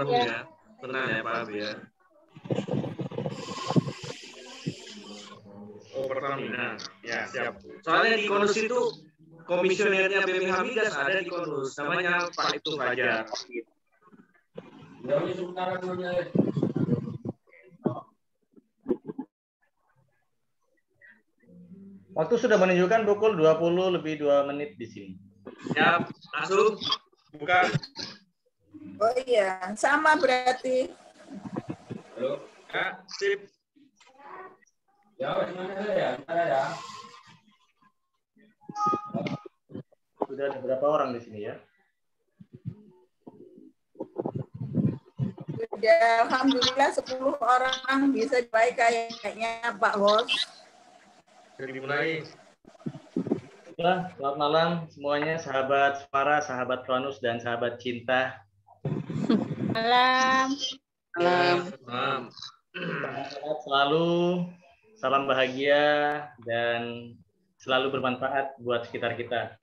Bu ya. Tenang ya Pak Bu ya. Oh Pertamina, ya siap. Soalnya di Konus itu komisionernya BPH Migas ada di Konus, namanya Pak Ibtu Fajar. Waktu sudah menunjukkan pukul 20 lebih 2 menit di sini. Ya, langsung buka. Oh iya, sama berarti. Halo, ya, sip. Ya, ya. Sudah ada berapa orang di sini ya? Sudah alhamdulillah 10 orang bisa baik kayaknya Pak Bos. Jadi dimulai. Selamat malam semuanya, sahabat suara, sahabat Kronus, dan sahabat cinta. Malam. Malam. Sehat selalu, salam bahagia, dan selalu bermanfaat buat sekitar kita.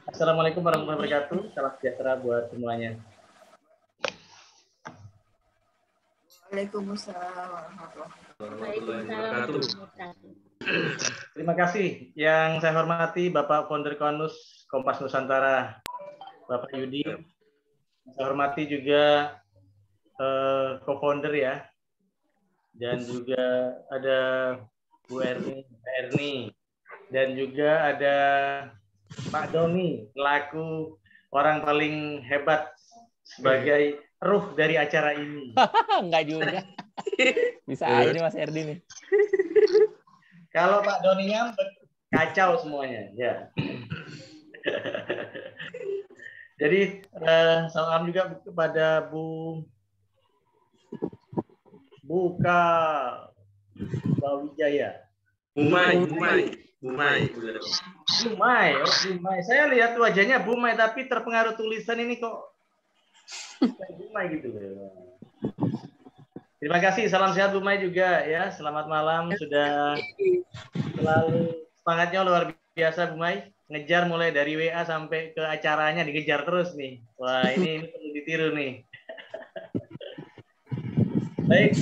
Assalamualaikum warahmatullahi wabarakatuh. Salam sejahtera buat semuanya. Waalaikumsalam warahmatullahi Wabarakatuh. Terima kasih. Yang saya hormati Bapak Founder Konus Kompas Nusantara, Bapak Yudi. Saya hormati juga co-founder ya. Dan juga ada Bu Erni. Dan juga ada Pak Doni, selaku orang paling hebat sebagai ruh dari acara ini. Enggak juga. Bisa aja nih Mas Erdi nih. Kalau Pak Doninya kacau semuanya, ya. Jadi salam juga kepada Bu Bawijaya. Bumai. Saya lihat wajahnya Bumai, tapi terpengaruh tulisan ini kok Bumai gitu. Terima kasih, salam sehat Bumai juga ya. Selamat malam, sudah selalu semangatnya luar biasa Bumai. Ngejar mulai dari WA sampai ke acaranya, dikejar terus nih. Wah, ini perlu ditiru nih. Baik,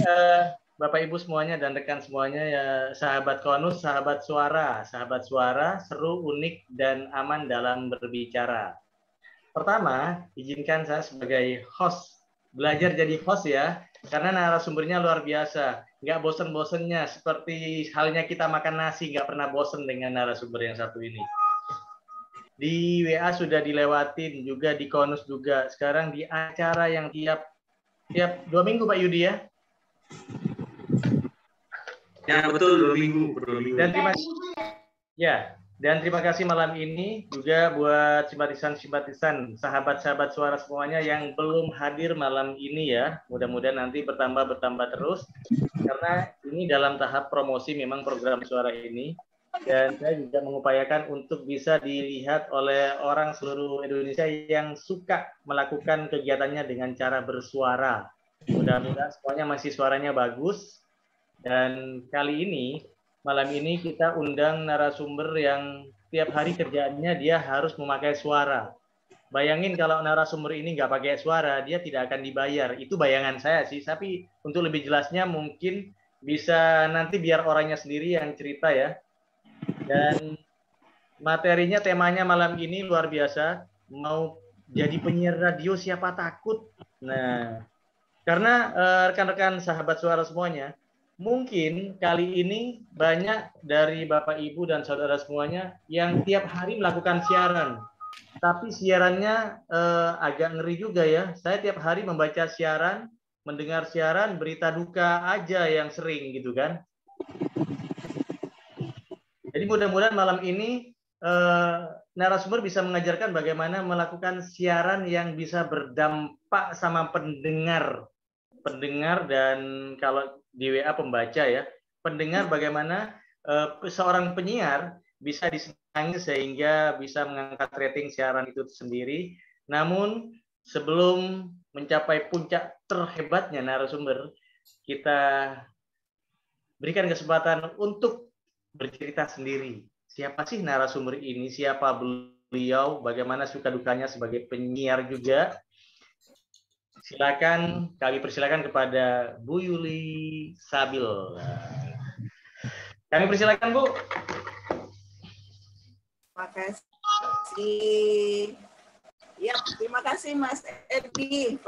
Bapak Ibu semuanya dan rekan semuanya ya, sahabat Konus, sahabat suara, seru, unik, dan aman dalam berbicara. Pertama, izinkan saya sebagai host, belajar jadi host ya, karena narasumbernya luar biasa. Nggak bosen-bosennya, seperti halnya kita makan nasi, nggak pernah bosen dengan narasumber yang satu ini. Di WA sudah dilewatin, juga di Konus juga. Sekarang di acara yang tiap 2 minggu Pak Yudi ya? Ya betul, 2 minggu. Dan terima kasih malam ini juga buat simpatisan, sahabat-sahabat suara semuanya yang belum hadir malam ini ya. Mudah-mudahan nanti bertambah terus, karena ini dalam tahap promosi memang program suara ini. Dan saya juga mengupayakan untuk bisa dilihat oleh orang seluruh Indonesia yang suka melakukan kegiatannya dengan cara bersuara. Mudah-mudahan semuanya masih suaranya bagus. Dan kali ini, malam ini kita undang narasumber yang tiap hari kerjaannya dia harus memakai suara. Bayangin kalau narasumber ini nggak pakai suara, dia tidak akan dibayar. Itu bayangan saya sih, tapi untuk lebih jelasnya mungkin bisa nanti biar orangnya sendiri yang cerita ya. Dan materinya, temanya malam ini luar biasa. Mau jadi penyiar radio siapa takut? Nah, karena rekan-rekan sahabat suara semuanya, mungkin kali ini banyak dari Bapak, Ibu, dan saudara semuanya yang tiap hari melakukan siaran. Tapi siarannya agak ngeri juga ya. Saya tiap hari membaca siaran, mendengar siaran, berita duka aja yang sering gitu kan. Jadi mudah-mudahan malam ini narasumber bisa mengajarkan bagaimana melakukan siaran yang bisa berdampak sama pendengar dan kalau di WA pembaca ya, pendengar bagaimana seorang penyiar bisa disenangi sehingga bisa mengangkat rating siaran itu sendiri. Namun sebelum mencapai puncak terhebatnya narasumber, kita berikan kesempatan untuk bercerita sendiri. Siapa sih narasumber ini? Siapa beliau? Bagaimana suka dukanya sebagai penyiar juga? Silakan, kami persilakan kepada Bu Yuli Sabil. Kami persilakan, Bu. Terima kasih. Ya, terima kasih Mas Edi.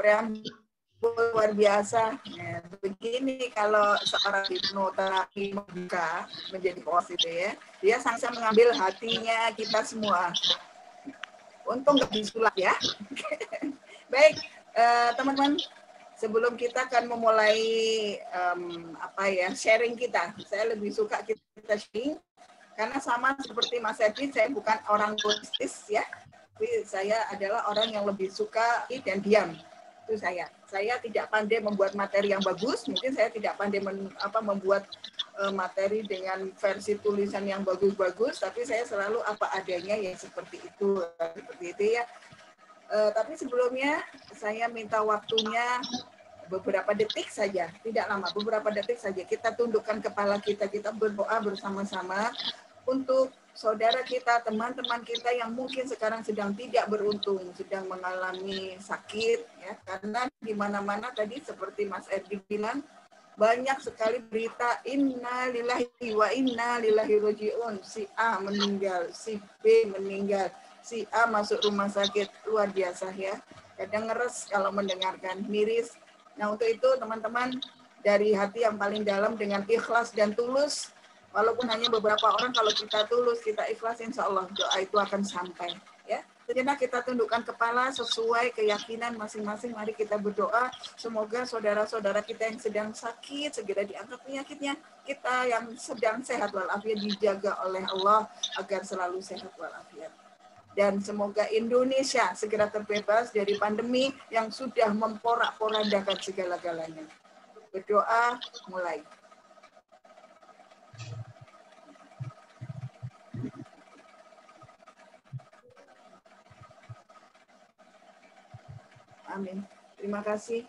Luar biasa. Ya, begini kalau seorang hipnoterapi membuka menjadi host itu ya, dia sangat mengambil hatinya kita semua. Untung nggak disulap ya. Baik, teman-teman, sebelum kita akan memulai sharing kita, saya lebih suka kita sharing karena sama seperti Mas Edi, saya bukan orang politis ya, tapi saya adalah orang yang lebih suka dan diam. Itu saya. Saya tidak pandai membuat materi yang bagus, mungkin saya tidak pandai membuat materi dengan versi tulisan yang bagus-bagus, tapi saya selalu apa adanya ya seperti itu ya. Tapi sebelumnya saya minta waktunya beberapa detik saja, tidak lama, beberapa detik saja. Kita tundukkan kepala kita berdoa bersama-sama untuk saudara kita, teman-teman kita yang mungkin sekarang sedang tidak beruntung, sedang mengalami sakit, ya, karena di mana-mana tadi seperti Mas Erdi bilang, banyak sekali berita inna lillahi wa inna ilaihi raji'un, si A meninggal, si B meninggal, si A masuk rumah sakit, luar biasa ya. Kadang ngeres kalau mendengarkan, miris. Nah untuk itu teman-teman, dari hati yang paling dalam dengan ikhlas dan tulus, walaupun hanya beberapa orang, kalau kita tulus, kita ikhlas, insya Allah doa itu akan sampai. Ya, sejenak kita tundukkan kepala sesuai keyakinan masing-masing. Mari kita berdoa, semoga saudara-saudara kita yang sedang sakit segera diangkat penyakitnya. Kita yang sedang sehat walafiat dijaga oleh Allah agar selalu sehat walafiat. Dan semoga Indonesia segera terbebas dari pandemi yang sudah memporak-porandakan segala-galanya. Berdoa, mulai. Amin. Terima kasih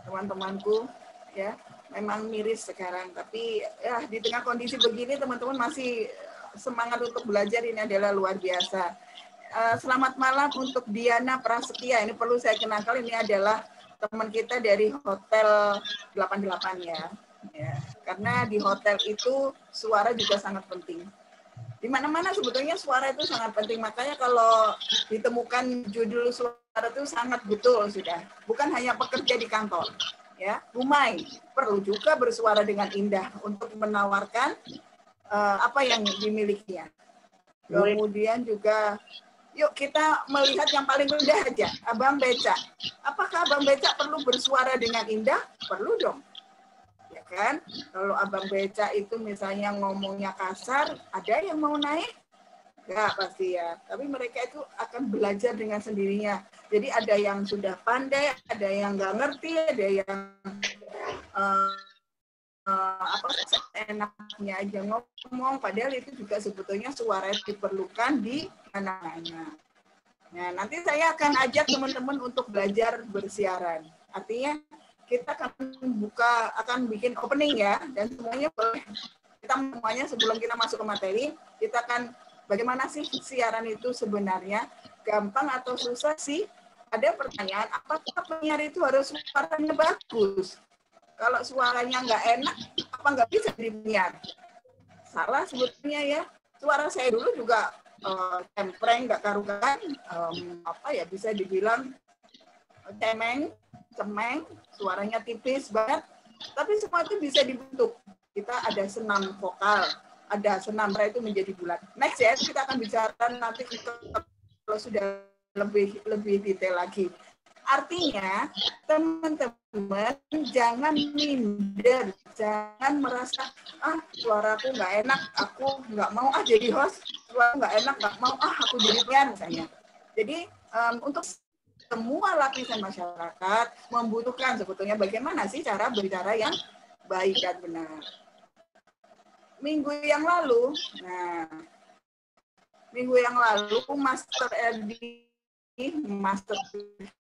teman-temanku ya. Memang miris sekarang, tapi ya di tengah kondisi begini teman-teman masih semangat untuk belajar, ini adalah luar biasa. Selamat malam untuk Diana Prasetya. Ini perlu saya kenalkan, ini adalah teman kita dari Hotel 88 ya. Karena di hotel itu suara juga sangat penting. Di mana-mana sebetulnya suara itu sangat penting. Makanya kalau ditemukan judul suara itu sangat betul sudah. Bukan hanya pekerja di kantor, ya. Rumai perlu juga bersuara dengan indah untuk menawarkan apa yang dimilikinya. Kemudian juga, yuk kita melihat yang paling rendah aja, Abang Beca. Apakah Abang Beca perlu bersuara dengan indah? Perlu dong. Kan? Kalau Abang Beca itu misalnya ngomongnya kasar, ada yang mau naik? Enggak pasti ya. Tapi mereka itu akan belajar dengan sendirinya. Jadi ada yang sudah pandai, ada yang nggak ngerti, ada yang enaknya aja ngomong. Padahal itu juga sebetulnya suara yang diperlukan di mana-mana. Nah, nanti saya akan ajak teman-teman untuk belajar bersiaran. Artinya kita akan bikin opening ya, dan semuanya boleh. Kita semuanya sebelum kita masuk ke materi, kita akan bagaimana sih siaran itu sebenarnya, gampang atau susah sih? Ada pertanyaan, apakah penyiar itu harus suaranya bagus? Kalau suaranya nggak enak, apa nggak bisa jadi penyiar? Salah sebetulnya ya. Suara saya dulu juga cempreng, nggak karuan, bisa dibilang cemeng, suaranya tipis banget, tapi semua itu bisa dibentuk. Kita ada senam vokal, ada senam itu menjadi bulat. Next ya, kita akan bicara nanti kalau sudah lebih detail lagi. Artinya, teman-teman jangan minder, jangan merasa suaraku nggak enak, aku nggak mau jadi host, suara nggak enak, nggak mau aku jadi penyiar misalnya. Jadi untuk semua lapisan masyarakat membutuhkan sebetulnya bagaimana sih cara berbicara yang baik dan benar. Minggu yang lalu Master Erdi, Master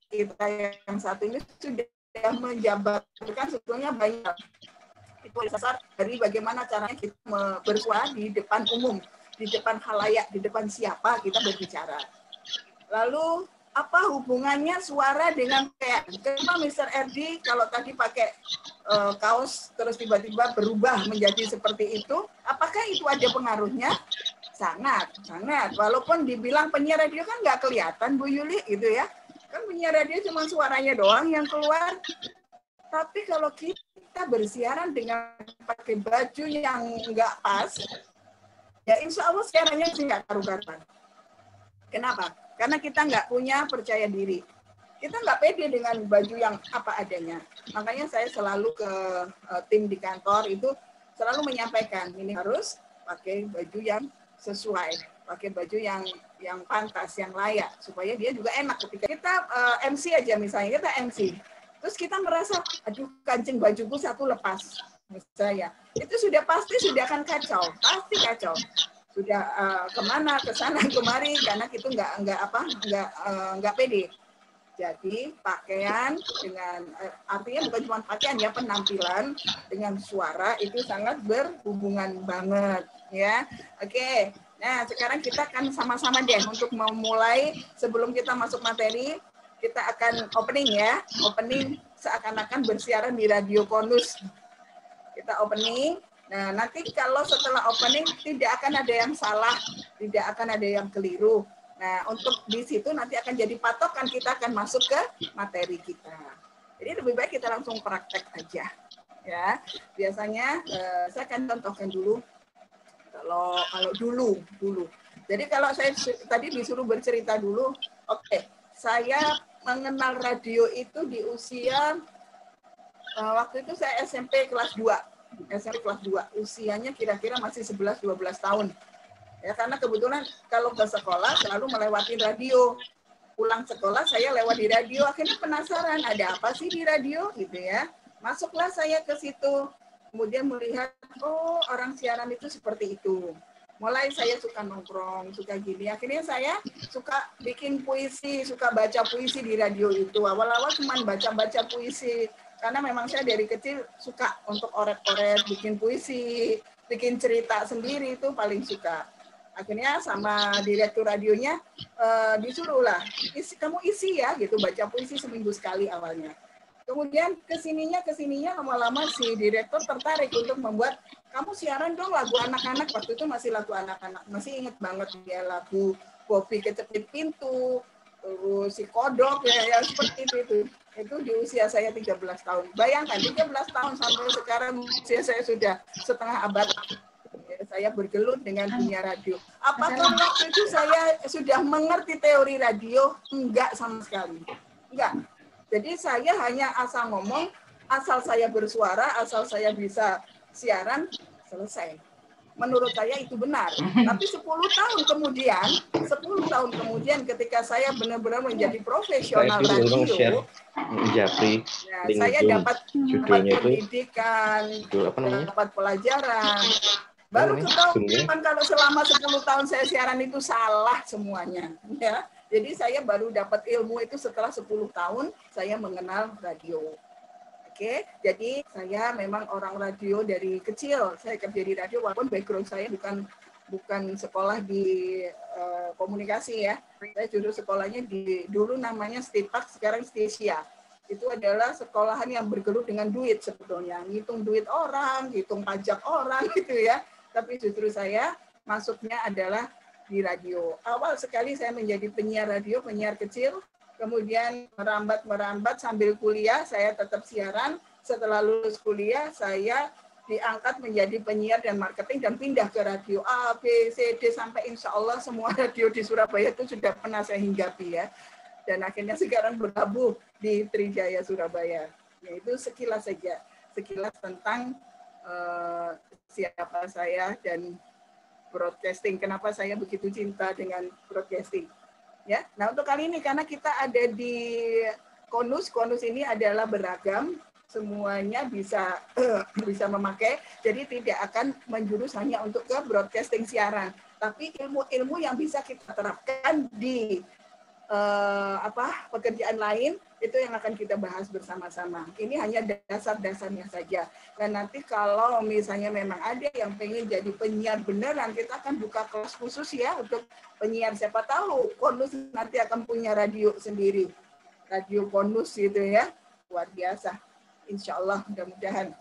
kita yang satu ini sudah menjabarkan sebetulnya banyak. Itu dasar dari bagaimana caranya kita bersuara di depan umum, di depan khalayak, di depan siapa kita berbicara. Lalu apa hubungannya suara dengan pakaian? Kenapa Mr. RD kalau tadi pakai kaos terus tiba-tiba berubah menjadi seperti itu? Apakah itu ada pengaruhnya? Sangat, sangat. Walaupun dibilang penyiar radio kan nggak kelihatan, Bu Yuli, gitu ya. Kan penyiar radio cuma suaranya doang yang keluar. Tapi kalau kita bersiaran dengan pakai baju yang nggak pas, ya insya Allah siarannya sih nggak karu-karuan. Kenapa? Karena kita nggak punya percaya diri. Kita nggak pede dengan baju yang apa adanya. Makanya saya selalu ke tim di kantor itu selalu menyampaikan, ini harus pakai baju yang sesuai, pakai baju yang pantas, yang layak, supaya dia juga enak ketika kita MC aja misalnya, kita MC. Terus kita merasa, aduh kancing bajuku satu lepas, misalnya. Itu sudah pasti sudah akan kacau, pasti kacau. Sudah kemana, ke sana, kemari, karena itu nggak pede. Jadi pakaian dengan artinya bukan cuma pakaian ya, penampilan dengan suara itu sangat berhubungan banget ya. Oke. Nah, sekarang kita akan sama-sama deh untuk memulai sebelum kita masuk materi, kita akan opening ya. Opening seakan-akan bersiaran di Radio Konus. Kita opening. Nah, nanti kalau setelah opening tidak akan ada yang salah, tidak akan ada yang keliru. Nah, untuk di situ nanti akan jadi patokan kita akan masuk ke materi kita. Jadi lebih baik kita langsung praktek aja. Ya, biasanya saya akan contohkan dulu. Kalau dulu. Jadi kalau saya tadi disuruh bercerita dulu, oke. Saya mengenal radio itu di usia waktu itu saya SMP kelas 2. SMP kelas 2. Usianya kira-kira masih 11-12 tahun. Ya, karena kebetulan kalau ke sekolah selalu melewati radio. Pulang sekolah saya lewat di radio, akhirnya penasaran ada apa sih di radio gitu ya. Masuklah saya ke situ. Kemudian melihat, oh orang siaran itu seperti itu. Mulai saya suka nongkrong, suka gini. Akhirnya saya suka bikin puisi, suka baca puisi di radio itu. Awal-awal cuma baca-baca puisi. Karena memang saya dari kecil suka untuk oret-oret, bikin puisi, bikin cerita sendiri itu paling suka. Akhirnya sama direktur radionya disuruh lah, kamu isi ya gitu, baca puisi seminggu sekali awalnya. Kemudian kesininya lama-lama si direktur tertarik untuk membuat, kamu siaran dong lagu anak-anak, waktu itu masih lagu anak-anak, masih inget banget ya lagu Bobby Kecepit Pintu, terus si Kodok ya seperti itu di usia saya 13 tahun. Bayangkan 13 tahun sampai sekarang usia saya sudah setengah abad. Saya bergelut dengan dunia radio. Apakah waktu itu saya sudah mengerti teori radio? Enggak sama sekali. Enggak. Jadi saya hanya asal ngomong, asal saya bersuara, asal saya bisa siaran, selesai. Menurut saya itu benar. Tapi 10 tahun kemudian ketika saya benar-benar menjadi profesional radio, saya dapat pendidikan, dapat pelajaran. Baru ketahuan kalau selama 10 tahun saya siaran itu salah semuanya. Ya. Jadi saya baru dapat ilmu itu setelah 10 tahun saya mengenal radio. Oke, jadi saya memang orang radio dari kecil. Saya kerja di radio walaupun background saya bukan sekolah di komunikasi ya. Saya dulu sekolahnya dulu namanya Stipak, sekarang Stesia. Itu adalah sekolahan yang bergelut dengan duit sebetulnya. Ngitung duit orang, hitung pajak orang gitu ya. Tapi justru saya masuknya adalah di radio. Awal sekali saya menjadi penyiar radio, penyiar kecil, kemudian merambat sambil kuliah, saya tetap siaran. Setelah lulus kuliah, saya diangkat menjadi penyiar dan marketing dan pindah ke radio A, B, C, D, sampai insya Allah semua radio di Surabaya itu sudah pernah saya hinggapi ya. Dan akhirnya sekarang berlabuh di Trijaya Surabaya. Yaitu sekilas saja, sekilas tentang siapa saya dan broadcasting. Kenapa saya begitu cinta dengan broadcasting? Ya, nah untuk kali ini karena kita ada di Konus ini adalah beragam, semuanya bisa memakai. Jadi tidak akan menjurus hanya untuk ke broadcasting siaran, tapi ilmu-ilmu yang bisa kita terapkan di pekerjaan lain Itu yang akan kita bahas bersama-sama. Ini hanya dasar-dasarnya saja. Dan nanti kalau misalnya memang ada yang pengen jadi penyiar beneran, kita akan buka kelas khusus ya untuk penyiar. Siapa tahu Konus nanti akan punya radio sendiri. Radio Konus gitu ya. Luar biasa. Insya Allah mudah-mudahan.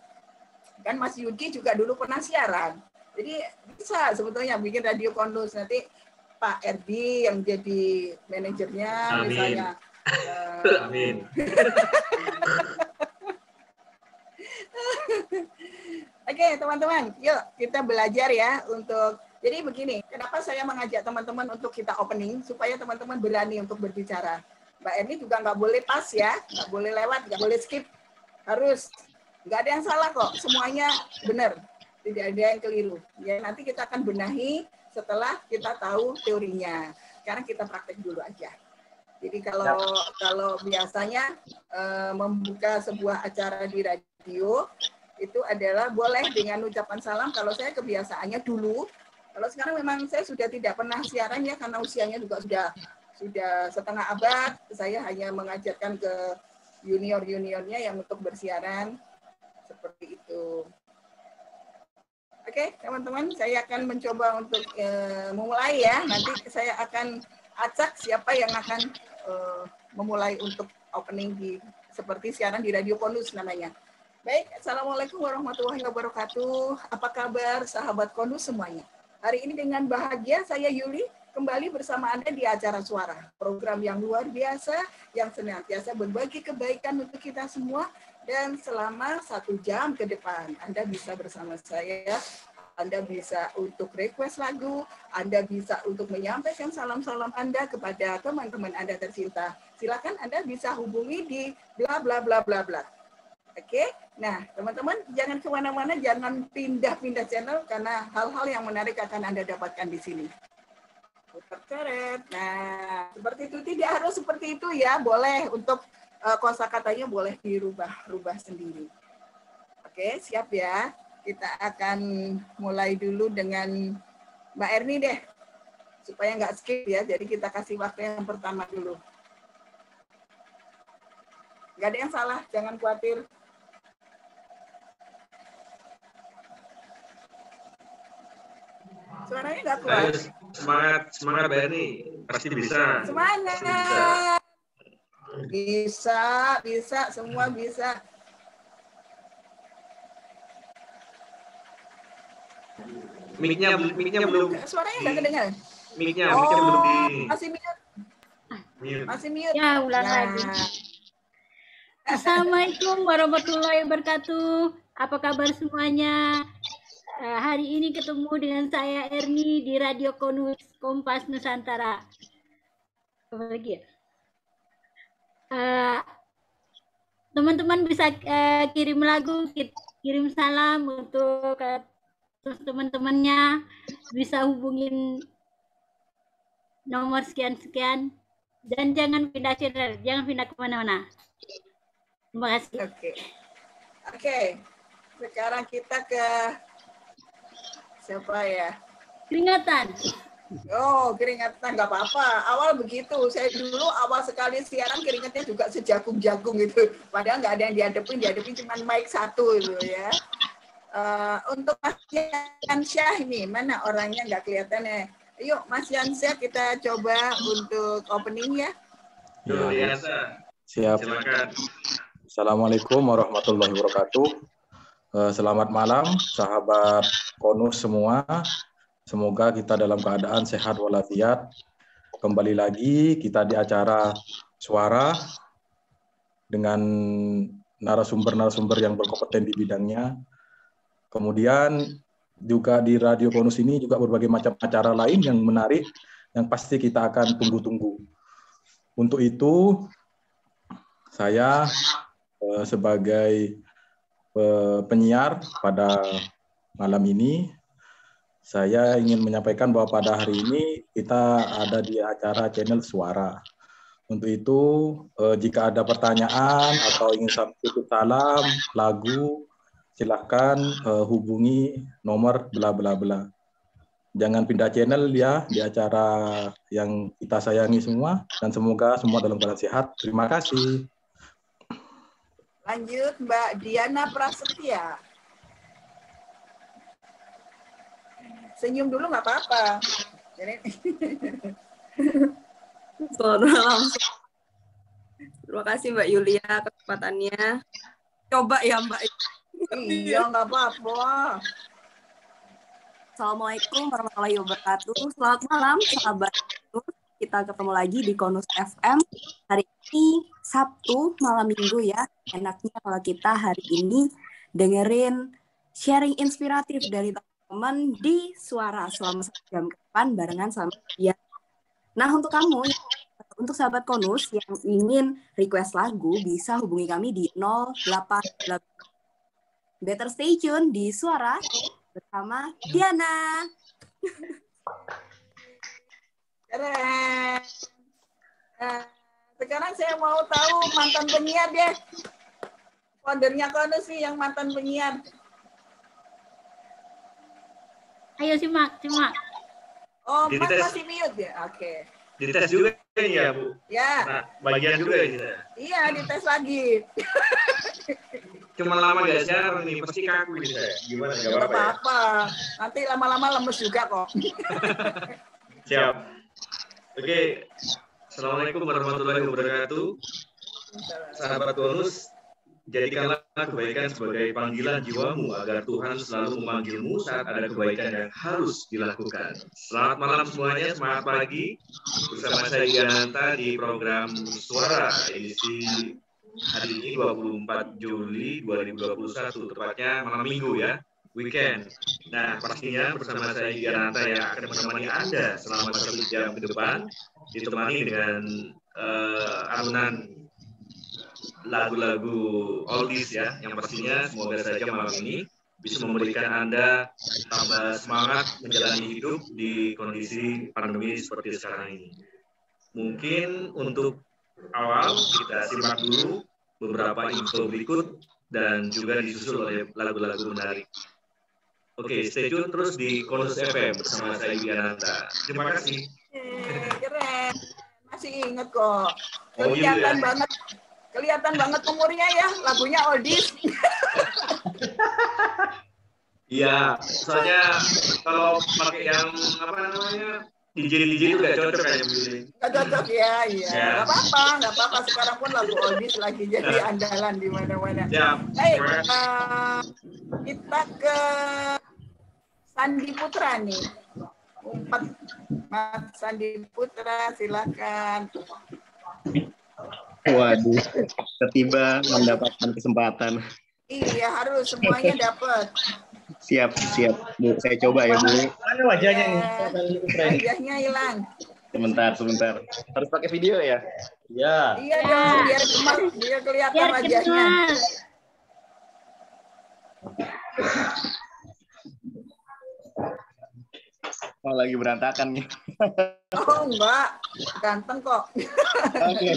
Kan Mas Yudi juga dulu pernah siaran. Jadi bisa sebetulnya bikin radio Konus. Nanti Pak Erdi yang jadi manajernya. Amin. Misalnya. Amin. Oke, teman-teman, yuk kita belajar ya untuk. Jadi begini, kenapa saya mengajak teman-teman untuk kita opening supaya teman-teman berani untuk berbicara. Mbak Erni juga nggak boleh pas ya, nggak boleh lewat, nggak boleh skip, harus. Nggak ada yang salah kok, semuanya benar, tidak ada yang keliru. Ya nanti kita akan benahi setelah kita tahu teorinya. Sekarang kita praktek dulu aja. Jadi kalau biasanya membuka sebuah acara di radio itu adalah boleh dengan ucapan salam. Kalau saya kebiasaannya dulu, kalau sekarang memang saya sudah tidak pernah siaran ya karena usianya juga sudah setengah abad. Saya hanya mengajarkan ke junior-juniornya yang untuk bersiaran seperti itu. Oke, teman-teman, saya akan mencoba untuk memulai ya. Nanti saya akan acak siapa yang akan memulai untuk opening seperti siaran di Radio Konus namanya. Baik, Assalamualaikum warahmatullahi wabarakatuh. Apa kabar sahabat Konus semuanya? Hari ini dengan bahagia saya Yuli kembali bersama Anda di acara Suara. Program yang luar biasa yang senantiasa berbagi kebaikan untuk kita semua. Dan selama 1 jam ke depan Anda bisa bersama saya. Anda bisa untuk request lagu, Anda bisa untuk menyampaikan salam-salam Anda kepada teman-teman Anda tercinta. Silakan Anda bisa hubungi di bla bla bla bla bla. Oke, nah teman-teman jangan kemana-mana, jangan pindah-pindah channel karena hal-hal yang menarik akan Anda dapatkan di sini. Putar coret. Nah, seperti itu, tidak harus seperti itu ya, boleh untuk kosakatanya boleh dirubah sendiri. Oke, siap ya. Kita akan mulai dulu dengan Mbak Erni deh, supaya nggak skip ya. Jadi kita kasih waktu yang pertama dulu. Nggak ada yang salah, jangan khawatir. Suaranya nggak kuat. Ayo, semangat Mbak Erni, pasti bisa. Semangat. Bisa, semua bisa. Mic-nya belum. Suaranya nggak kedengar. Mic-nya belum di. Masih mute. Ya, ulang lagi. Assalamualaikum warahmatullahi wabarakatuh. Apa kabar semuanya? Hari ini ketemu dengan saya Erni di Radio Konus Kompas Nusantara. Apa lagi ya? Teman-teman bisa kirim lagu, kirim salam untuk terus teman-temannya, bisa hubungin nomor sekian-sekian, dan jangan pindah channel, jangan pindah kemana-mana. Terima kasih. Oke. Sekarang kita ke siapa ya? Keringatan. Oh, keringatan nggak apa-apa. Awal begitu. Saya dulu awal sekali siaran keringatnya juga sejagung-jagung gitu. Padahal nggak ada yang dihadapin cuma mic satu gitu ya. Untuk Mas Yansyah ini, mana orangnya nggak kelihatan ya. Yuk Mas Yansyah kita coba untuk opening ya. Ya. Siap. Silakan. Assalamualaikum warahmatullahi wabarakatuh. Selamat malam sahabat Konus semua. Semoga kita dalam keadaan sehat walafiat. Kembali lagi kita di acara Suara dengan narasumber-narasumber yang berkompeten di bidangnya. Kemudian juga di Radio Konus ini juga berbagai macam acara lain yang menarik, yang pasti kita akan tunggu-tunggu. Untuk itu, saya sebagai penyiar pada malam ini, saya ingin menyampaikan bahwa pada hari ini kita ada di acara channel Suara. Untuk itu, jika ada pertanyaan atau ingin titip salam, lagu, silahkan hubungi nomor bla bla bla. Jangan pindah channel ya di acara yang kita sayangi semua, dan semoga semua dalam keadaan sehat. Terima kasih. Lanjut Mbak Diana Prasetya. Senyum dulu nggak apa-apa. Selamat malam. Terima kasih Mbak Yulia kesempatannya. Coba ya Mbak. Iya, nggak apa-apa. Assalamualaikum warahmatullahi wabarakatuh. Selamat malam sahabat. Kita ketemu lagi di Konus FM. Hari ini Sabtu malam minggu ya. Enaknya kalau kita hari ini dengerin sharing inspiratif dari teman-teman di Suara selama 1 jam ke depan barengan sama dia. Nah, untuk kamu, untuk sahabat Konus yang ingin request lagu, bisa hubungi kami di 088. Better stay tune di Suara bersama Diana. Keren. Nah, sekarang saya mau tahu mantan penyiar deh. Foundernya Konus sih yang mantan penyiar. Ayo simak. Oh, Mas masih mute ya? Oke. Dites juga ini ya, Bu? Ya. Nah, bagian juga ini. Iya, dites lagi. Cuma lama gak siaran nih, pasti kaku ini saya. Gimana? Gak apa-apa. Nanti lama-lama lemes juga kok. Siap. Oke. Assalamualaikum warahmatullahi wabarakatuh. Sahabat Konus, jadikanlah kebaikan sebagai panggilan jiwamu agar Tuhan selalu memanggilmu saat ada kebaikan yang harus dilakukan. Selamat malam semuanya, semangat pagi. Bersama saya Yananta di program Suara edisi hari ini 24 Juli 2021, tepatnya malam minggu ya, weekend. Nah, pastinya bersama saya Yananta yang akan menemani Anda selama 1 jam ke depan, ditemani dengan alunan lagu-lagu oldies ya, yang pastinya semoga saja malam ini bisa memberikan Anda tambah semangat menjalani hidup di kondisi pandemi seperti sekarang ini. Mungkin untuk awal kita simak dulu beberapa info berikut dan juga disusul oleh lagu-lagu menarik. Oke, stay tune terus di Konus FM bersama saya Yananta. Terima kasih. Keren. Masih inget kok. Oh, Kelihatan iya. banget. Kelihatan banget umurnya ya, lagunya oldies. Iya, soalnya kalau pakai yang apa namanya DJ itu gak cocok kayaknya begini. Gak cocok ya, iya. Ya. Gak apa-apa. Sekarang pun lagu oldies lagi jadi andalan di mana-mana. Siap. Baik, kita ke Sandi Putra nih. Mas Sandi Putra, silakan. Waduh, tiba-tiba mendapatkan kesempatan. Iya, harus semuanya dapat. Siap, Bu. Saya coba ya, Bu. Mana wajahnya nih? Wajahnya hilang. Sebentar. Harus pakai video ya? Iya. Iya dong, biar kelihatan wajahnya. Oh, lagi berantakan nih. Oh, enggak. Ganteng kok. Oke.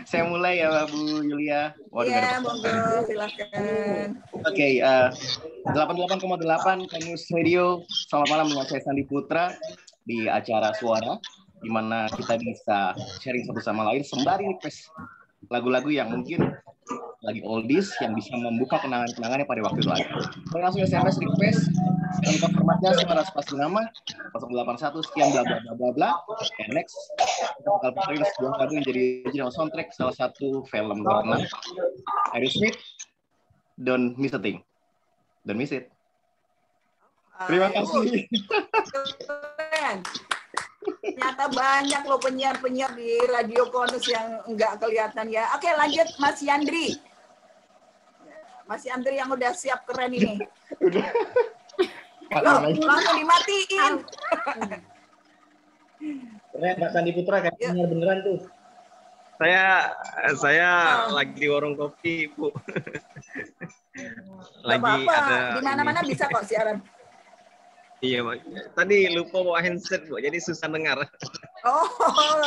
Saya mulai ya, Bu Yulia. Iya, monggo, silakan. Oke, 88,8 Konus Radio. Selamat malam dengan saya Sandi Putra di acara Suara, di mana kita bisa sharing satu sama lain sembari request lagu-lagu yang mungkin lagi oldies yang bisa membuka kenangan-kenangannya pada waktu itu. Langsung SMS request tanpa formatnya suara spasi nama 081 sekian bla bla bla bla bla. And next kita bakal puterin sebuah lagu yang jadi original soundtrack salah satu film terkenal Aerosmith, Don't Miss a Thing. Don't miss it. Terima kasih. Keren. Ternyata banyak loh penyiar-penyiar di Radio Konus yang enggak kelihatan ya. Oke, lanjut Mas Yandri. Mas Yandri yang udah siap keren ini. Loh, langsung dimatiin. Keren Mas Sandi Putra kayak beneran tuh. Saya lagi di warung kopi, Bu. Lagi apa-apa. Di mana-mana bisa kok siaran. Iya, Pak. Tadi lupa bawa handset, Bu. Jadi susah dengar. Oh,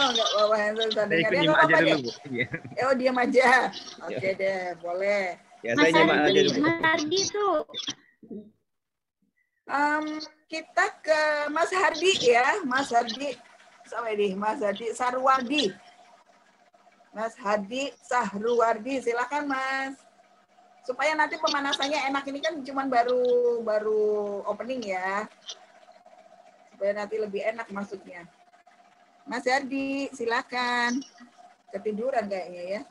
enggak bawa handset susah dengar. Saya nyimak aja dulu, Bu. Iya. Oh, diam aja. Oke deh, boleh. Ya, saya nyimak aja dulu. Mas Hardi tuh. Kita ke Mas Hardi ya. Mas Hardi. Mas Hardi Sarwardi. Mas Hardi Sahruwardi. Silakan, Mas. supaya nanti pemanasannya enak. Ini kan cuman baru opening ya, supaya nanti lebih enak masuknya. Mas Ardi, silakan. Ketiduran kayaknya ya.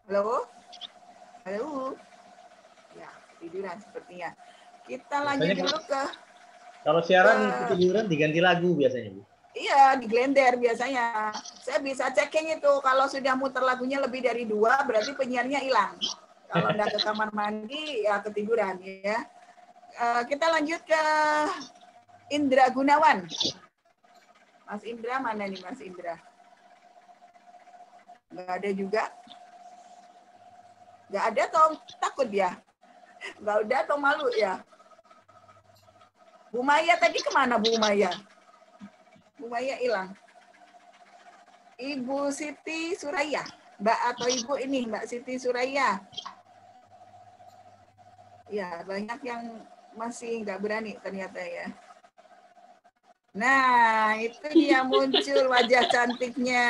Halo? Halo? Ya, ketiduran sepertinya. Kita lanjut dulu ke... Kalau siaran ketiduran diganti lagu biasanya, Bu. Iya, di Glender biasanya. Saya bisa checking itu. Kalau sudah muter lagunya lebih dari 2, berarti penyiarnya hilang. Kalau udah ke kamar mandi, ya ketiduran ya. Kita lanjut ke Indra Gunawan. Mas Indra mana nih Mas Indra? Nggak ada juga. Nggak ada atau takut ya? Nggak ada atau malu ya? Bu Maya tadi kemana Bu Maya? Bu Maya hilang. Ibu Siti Suraya. Mbak atau Ibu ini, Mbak Siti Suraya. Ya, banyak yang masih nggak berani ternyata ya. Nah, itu dia muncul wajah cantiknya.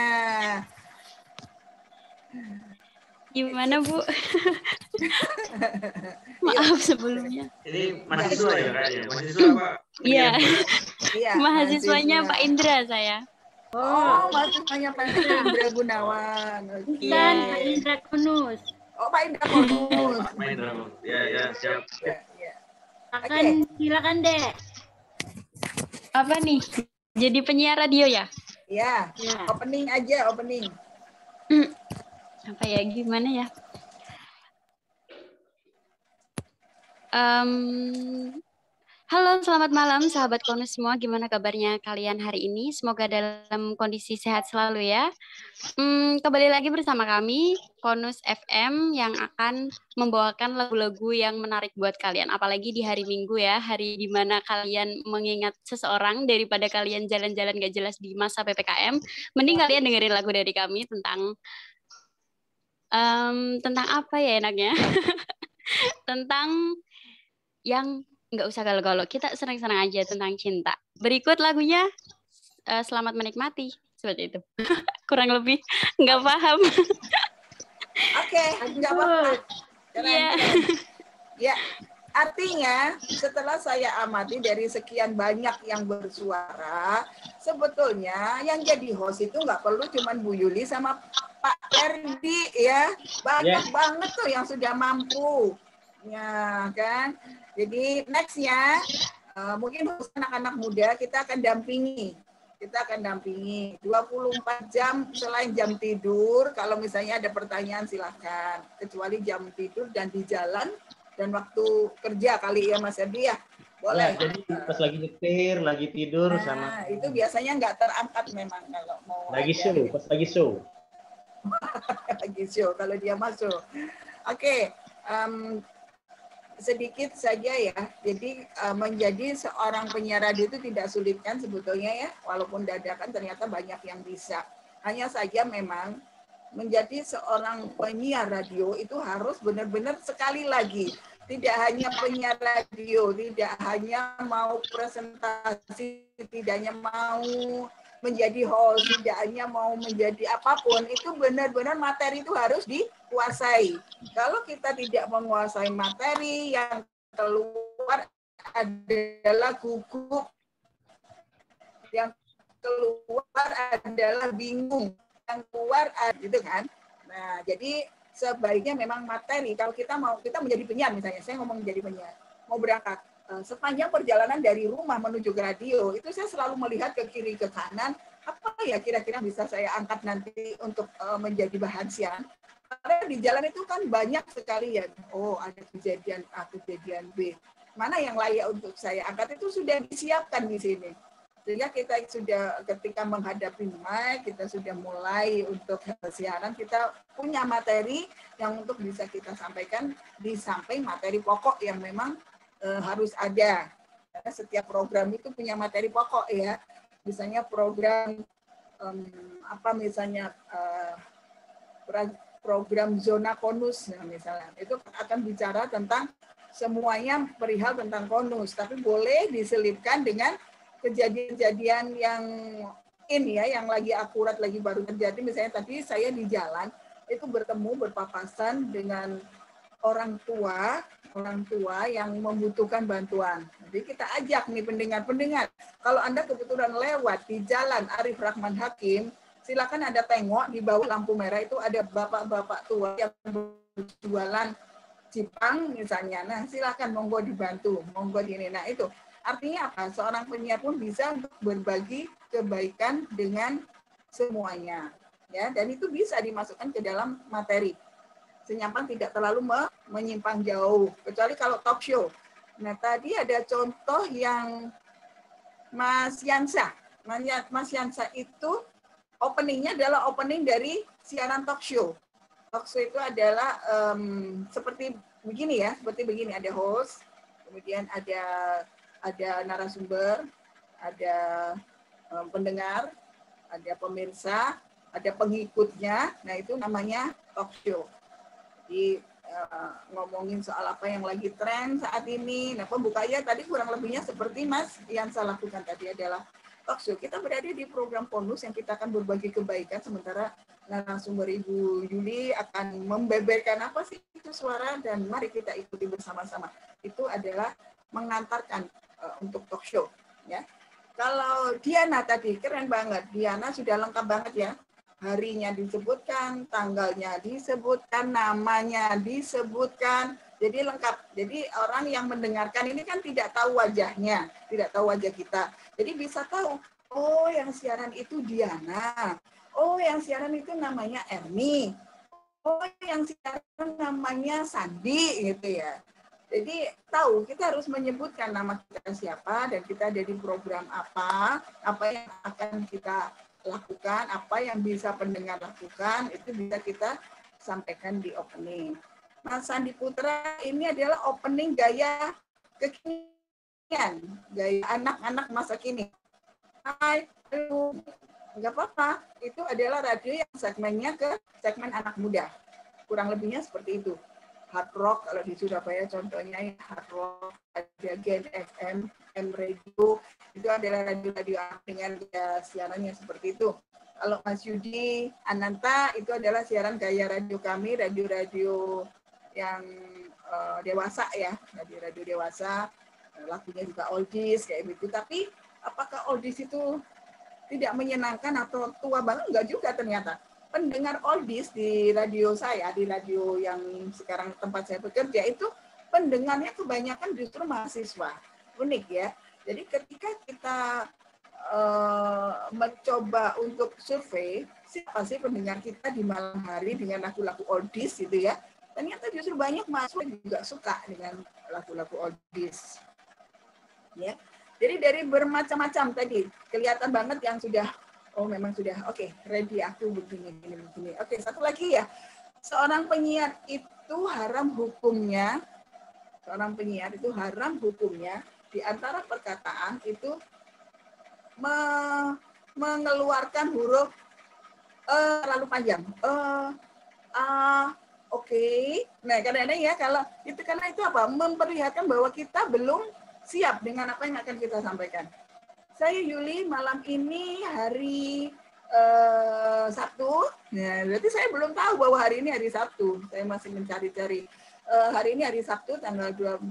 Gimana, Bu? Maaf sebelumnya. Ini mahasiswa ya kayaknya. Mahasiswa apa? Iya. Iya. Mahasiswanya Pak Indra saya. Oh, mahasiswanya Pak Indra Gunawan. Bukan Pak Indra Konus. Oh, Pak Indra Konus. Pak Indra. Ya, siap. Silakan, Dek. Apa nih? Jadi penyiar radio ya? Ya. Opening aja, opening. Apa ya, gimana ya? Halo, selamat malam sahabat Konus semua. Gimana kabarnya kalian hari ini? Semoga dalam kondisi sehat selalu ya. Kembali lagi bersama kami, Konus FM, yang akan membawakan lagu-lagu yang menarik buat kalian. Apalagi di hari Minggu ya, hari di mana kalian mengingat seseorang daripada kalian jalan-jalan gak jelas di masa PPKM. Mending kalian dengerin lagu dari kami tentang apa ya enaknya? Tentang yang nggak usah galau-galau, kita senang-senang aja tentang cinta. Berikut lagunya, selamat menikmati, seperti itu. Kurang lebih nggak paham. Oke, nggak apa-apa. Iya. Ya, artinya setelah saya amati dari sekian banyak yang bersuara, sebetulnya yang jadi host itu nggak perlu cuman Bu Yuli sama Pak Erdi ya, banyak banget tuh yang sudah mampu. Ya kan, jadi nextnya mungkin anak-anak muda kita akan dampingi 24 jam selain jam tidur. Kalau misalnya ada pertanyaan silahkan, kecuali jam tidur dan di jalan dan waktu kerja kali ya Mas Edi ya, boleh. Ya, jadi pas lagi nyetir, lagi tidur sama. Itu biasanya nggak terangkat memang kalau mau. Lagi show, pas lagi show. Lagi show kalau dia masuk. Oke. Sedikit saja ya, jadi menjadi seorang penyiar radio itu tidak sulit kan sebetulnya ya, walaupun dadakan ternyata banyak yang bisa. Hanya saja memang menjadi seorang penyiar radio itu harus benar-benar sekali lagi, tidak hanya penyiar radio, tidak hanya mau presentasi, tidak hanya mau menjadi host, tidak hanya mau menjadi apapun, itu benar-benar materi itu harus dikuasai. Kalau kita tidak menguasai materi, yang keluar adalah gugup, yang keluar adalah bingung, yang keluar gitu kan. Nah, jadi sebaiknya memang materi. Kalau kita menjadi penyiar misalnya, saya ngomong menjadi penyiar, mau berangkat. Sepanjang perjalanan dari rumah menuju ke radio, itu saya selalu melihat ke kiri ke kanan, apa ya kira-kira bisa saya angkat nanti untuk menjadi bahan siaran. Karena di jalan itu kan banyak sekali ya, oh ada kejadian A, kejadian B. Mana yang layak untuk saya angkat itu sudah disiapkan di sini. Sehingga kita sudah ketika menghadapi mic, kita sudah mulai untuk siaran, kita punya materi yang untuk bisa kita sampaikan di samping materi pokok yang memang harus ada. Karena setiap program itu punya materi pokok ya. Misalnya program program zona konus misalnya. Itu akan bicara tentang semuanya perihal tentang konus, tapi boleh diselipkan dengan kejadian-kejadian yang ini ya, yang lagi akurat, lagi baru terjadi. Misalnya tadi saya di jalan, itu bertemu berpapasan dengan orang tua yang membutuhkan bantuan. Jadi kita ajak nih pendengar-pendengar, kalau Anda kebetulan lewat di Jalan Arif Rahman Hakim, silakan Anda tengok di bawah lampu merah itu ada bapak-bapak tua yang berjualan cipang misalnya. Nah, silakan monggo dibantu, monggo di ini. Nah, itu artinya apa? Seorang penyiar pun bisa untuk berbagi kebaikan dengan semuanya. Ya, dan itu bisa dimasukkan ke dalam materi. Senyampang tidak terlalu menyimpang jauh, kecuali kalau talk show. Nah, tadi ada contoh yang Mas Yansa. Mas Yansa itu openingnya adalah opening dari siaran talk show. Talk show itu adalah seperti begini ya, seperti begini, ada host, kemudian ada narasumber, ada pendengar, ada pemirsa, ada pengikutnya. Nah, itu namanya talk show. Jadi ngomongin soal apa yang lagi tren saat ini. Nah, pembukanya tadi kurang lebihnya seperti Mas yang saya lakukan tadi adalah talk show. Kita berada di program Konus yang kita akan berbagi kebaikan, sementara narasumber Ibu Yuli akan membeberkan apa sih itu suara, dan mari kita ikuti bersama-sama. Itu adalah mengantarkan untuk talk show. Ya. Kalau Diana tadi keren banget, Diana sudah lengkap banget ya. Harinya disebutkan, tanggalnya disebutkan, namanya disebutkan, jadi lengkap. Jadi orang yang mendengarkan ini kan tidak tahu wajahnya, tidak tahu wajah kita. Jadi bisa tahu, oh yang siaran itu Diana, oh yang siaran itu namanya Erni, oh yang siaran namanya Sandi, gitu ya. Jadi tahu, kita harus menyebutkan nama kita siapa, dan kita ada di program apa yang akan kita lakukan, apa yang bisa pendengar lakukan, itu bisa kita sampaikan di opening. Mas Sandi Putra ini adalah opening gaya kekinian, gaya anak-anak masa kini. Hai, nggak apa-apa, itu adalah radio yang segmennya ke segmen anak muda. Kurang lebihnya seperti itu. Hard rock, kalau di Surabaya contohnya hard rock, ada Gen FM, M Radio, itu adalah radio-radio dengan gaya siarannya seperti itu. Kalau Mas Yudi Ananta, itu adalah siaran gaya radio kami, radio-radio yang dewasa ya, radio-radio dewasa, lagunya juga oldies kayak gitu. Tapi apakah oldies itu tidak menyenangkan atau tua banget? Enggak juga ternyata. Pendengar oldies di radio saya, di radio yang sekarang tempat saya bekerja, itu pendengarnya kebanyakan justru mahasiswa. Unik ya. Jadi ketika kita mencoba untuk survei, siapa sih pendengar kita di malam hari dengan lagu-lagu oldies gitu ya, ternyata justru banyak mahasiswa juga suka dengan lagu-lagu oldies. Ya. Jadi dari bermacam-macam tadi, kelihatan banget yang sudah oh memang sudah oke, ready aku begini. Oke, satu lagi ya. Seorang penyiar itu haram hukumnya. Seorang penyiar itu haram hukumnya di antara perkataan itu mengeluarkan huruf terlalu panjang. Oke. Nah, kadang-kadang ya kalau itu karena itu apa? Memperlihatkan bahwa kita belum siap dengan apa yang akan kita sampaikan. Saya Yuli, malam ini hari Sabtu. Nah, berarti saya belum tahu bahwa hari ini hari Sabtu. Saya masih mencari-cari. Hari ini hari Sabtu, tanggal 24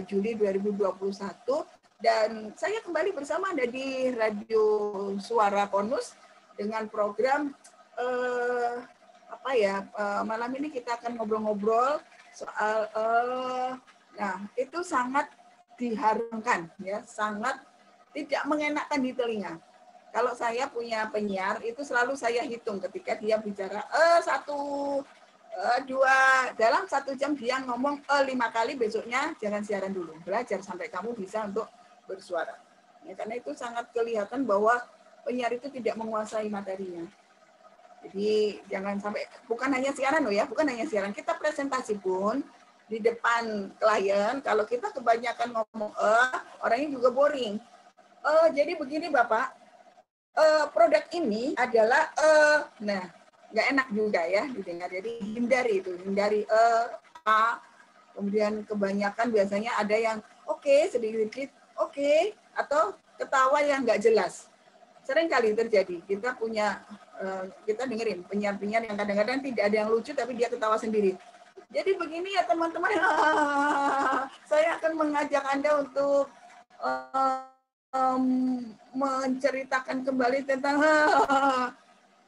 Juli 2021. Dan saya kembali bersama Anda di Radio Suara Konus dengan program malam ini kita akan ngobrol-ngobrol soal nah, itu sangat diharamkan ya, sangat tidak mengenakan di telinga. Kalau saya punya penyiar, itu selalu saya hitung ketika dia bicara 1, 2, dalam 1 jam dia ngomong 5 kali, besoknya jangan siaran dulu. Belajar sampai kamu bisa untuk bersuara. Ya, karena itu sangat kelihatan bahwa penyiar itu tidak menguasai materinya. Jadi jangan sampai, bukan hanya siaran loh ya, bukan hanya siaran. Kita presentasi pun di depan klien, kalau kita kebanyakan ngomong orangnya juga boring. Jadi begini Bapak, produk ini adalah nah nggak enak juga ya didengar. Jadi hindari kemudian kebanyakan biasanya ada yang oke, sedikit oke, atau ketawa yang nggak jelas. Sering kali terjadi. Kita punya kita dengerin penyiar-penyiar yang kadang-kadang tidak ada yang lucu tapi dia ketawa sendiri. Jadi begini ya teman-teman, saya akan mengajak Anda untuk menceritakan kembali tentang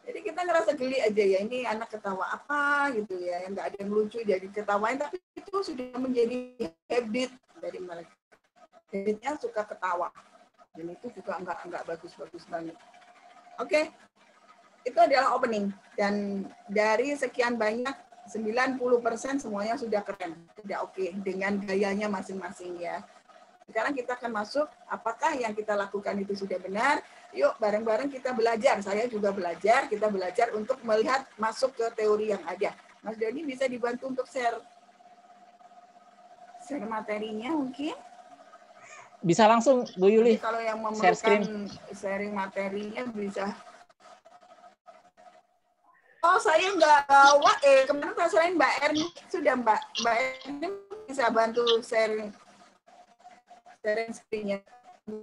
jadi kita ngerasa geli aja ya, ini anak ketawa apa gitu ya, yang nggak ada yang lucu jadi ketawain, tapi itu sudah menjadi habit dari mereka. Habitnya suka ketawa, dan itu juga nggak bagus-bagus banget. Oke, itu adalah opening, dan dari sekian banyak 90% semuanya sudah keren, sudah oke dengan gayanya masing-masing ya. Sekarang kita akan masuk, apakah yang kita lakukan itu sudah benar? Yuk bareng-bareng kita belajar, saya juga belajar, kita belajar untuk melihat masuk ke teori yang ada. Mas Doni bisa dibantu untuk share materinya mungkin? Bisa langsung Bu Yuli. Jadi kalau yang share screen. memerlukan sharing materinya bisa. Oh saya nggak bawa, kemarin saya selain Mbak Erni, sudah Mbak Erni bisa bantu sharing screen-nya.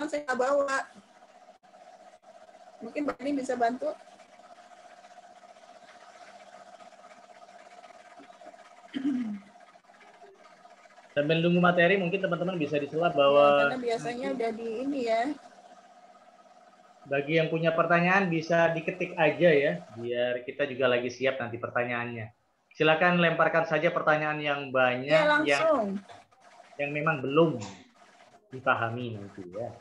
Saya nggak bawa. Mungkin Mbak Erni bisa bantu. Sambil nunggu materi, mungkin teman-teman bisa disela bahwa Ya, karena biasanya udah di ini ya. Bagi yang punya pertanyaan bisa diketik aja ya, biar kita juga lagi siap nanti pertanyaannya. Silakan lemparkan saja pertanyaan yang banyak, Ya, langsung. yang memang belum dipahami nanti ya.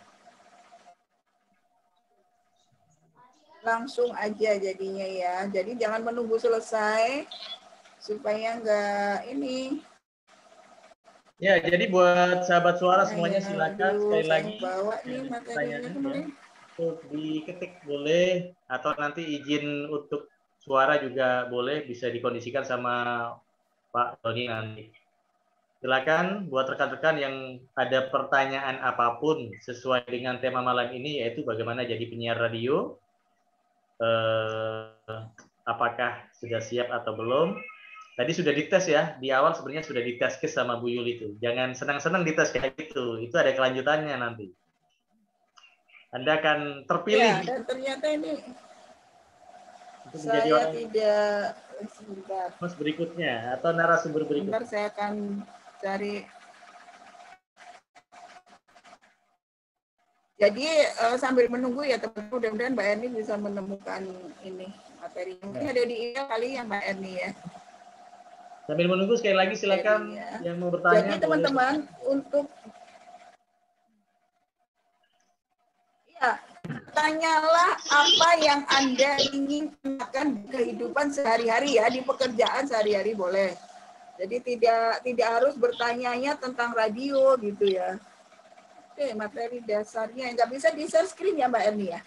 Langsung aja jadinya ya. Jadi jangan menunggu selesai supaya nggak ini. Ya, jadi buat sahabat suara semuanya silakan sekali lagi bawa nih materinya kemarin. Untuk diketik boleh, atau nanti izin untuk suara juga boleh, bisa dikondisikan sama Pak Doni nanti. Silakan buat rekan-rekan yang ada pertanyaan apapun sesuai dengan tema malam ini, yaitu bagaimana jadi penyiar radio. Apakah sudah siap atau belum? Tadi sudah dites ya, di awal sebenarnya sudah dites sama Bu Yuli itu. Jangan senang-senang dites kayak gitu, itu ada kelanjutannya nanti. Anda akan terpilih. Ya, dan ternyata ini saya orang tidak sebentar. Mas berikutnya atau narasumber berikutnya. Sebentar saya akan cari. Jadi sambil menunggu ya teman-teman, mudah-mudahan Mbak Erni bisa menemukan ini materi. Mungkin ada di email kali ya Mbak Erni ya. Sambil menunggu sekali lagi silakan yang mau bertanya. Jadi teman-teman untuk tanyalah apa yang Anda ingin gunakan di kehidupan sehari-hari ya, di pekerjaan sehari-hari boleh. Jadi tidak harus bertanyanya tentang radio gitu ya. Oke, materi dasarnya nggak bisa di share screen ya Mbak Erni ya,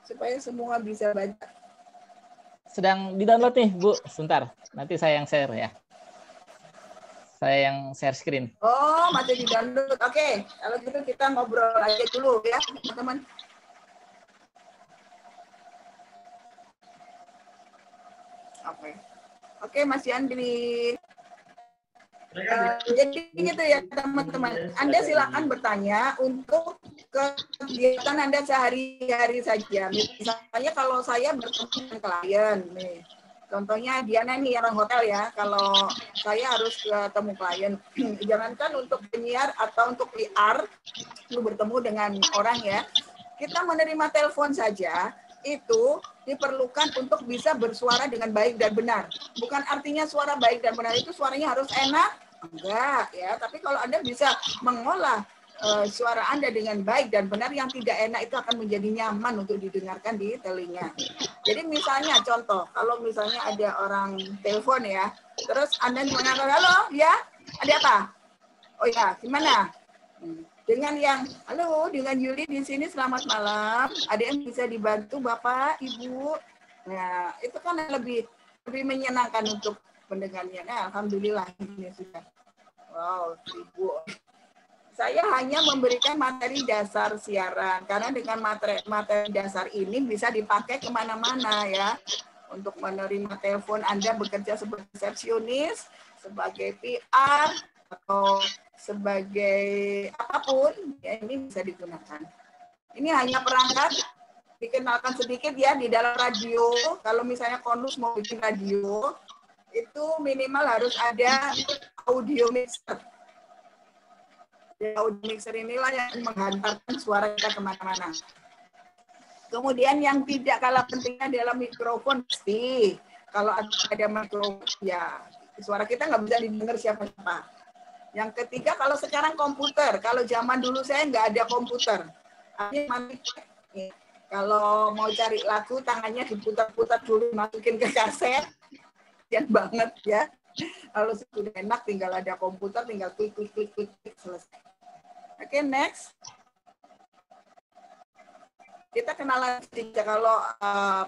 supaya semua bisa baca. Sedang di-download nih, Bu. Sebentar. Nanti saya yang share ya. Saya yang share screen. Oh, masih di-download. Oke, kalau gitu kita ngobrol aja dulu ya, teman-teman. Oke, Mas Yandri. Jadi gitu ya teman-teman. Anda silakan bertanya untuk kegiatan Anda sehari-hari saja. Misalnya kalau saya bertemu dengan klien, nih. Contohnya Diana nih orang hotel ya. Kalau saya harus ketemu klien, jangankan untuk penyiar atau untuk PR, lu bertemu dengan orang ya. Kita menerima telepon saja itu diperlukan untuk bisa bersuara dengan baik dan benar. Bukan artinya suara baik dan benar itu suaranya harus enak, enggak ya. Tapi kalau Anda bisa mengolah suara Anda dengan baik dan benar, yang tidak enak itu akan menjadi nyaman untuk didengarkan di telinga. Jadi misalnya contoh, kalau misalnya ada orang telepon ya, terus Anda mengatakan, halo ya, ada apa? Oh ya, gimana? Dengan yang, halo, dengan Yuli di sini, selamat malam. Ada yang bisa dibantu Bapak, Ibu? Nah, itu kan lebih menyenangkan untuk pendengarnya. Nah, alhamdulillah ini sudah. Wow, Ibu. Saya hanya memberikan materi dasar siaran, karena dengan materi dasar ini bisa dipakai kemana-mana ya. Untuk menerima telepon Anda bekerja sebagai resepsionis, sebagai PR, atau sebagai apapun, ya ini bisa digunakan. Ini hanya perangkat dikenalkan sedikit ya di dalam radio. Kalau misalnya Konus mau bikin radio, itu minimal harus ada audio mixer. Audio mixer inilah yang menghantarkan suara kita kemana-mana. Kemudian yang tidak kalah pentingnya adalah mikrofon pasti. Kalau ada mikrofon, ya suara kita nggak bisa didengar siapa-siapa. Yang ketiga, kalau sekarang komputer. Kalau zaman dulu saya nggak ada komputer. Kalau mau cari lagu, tangannya diputar-putar dulu, masukin ke kaset. Yang banget ya. Kalau sudah enak, tinggal ada komputer, tinggal klik, selesai. Oke, next. Kita kenalan sedikit. Kalau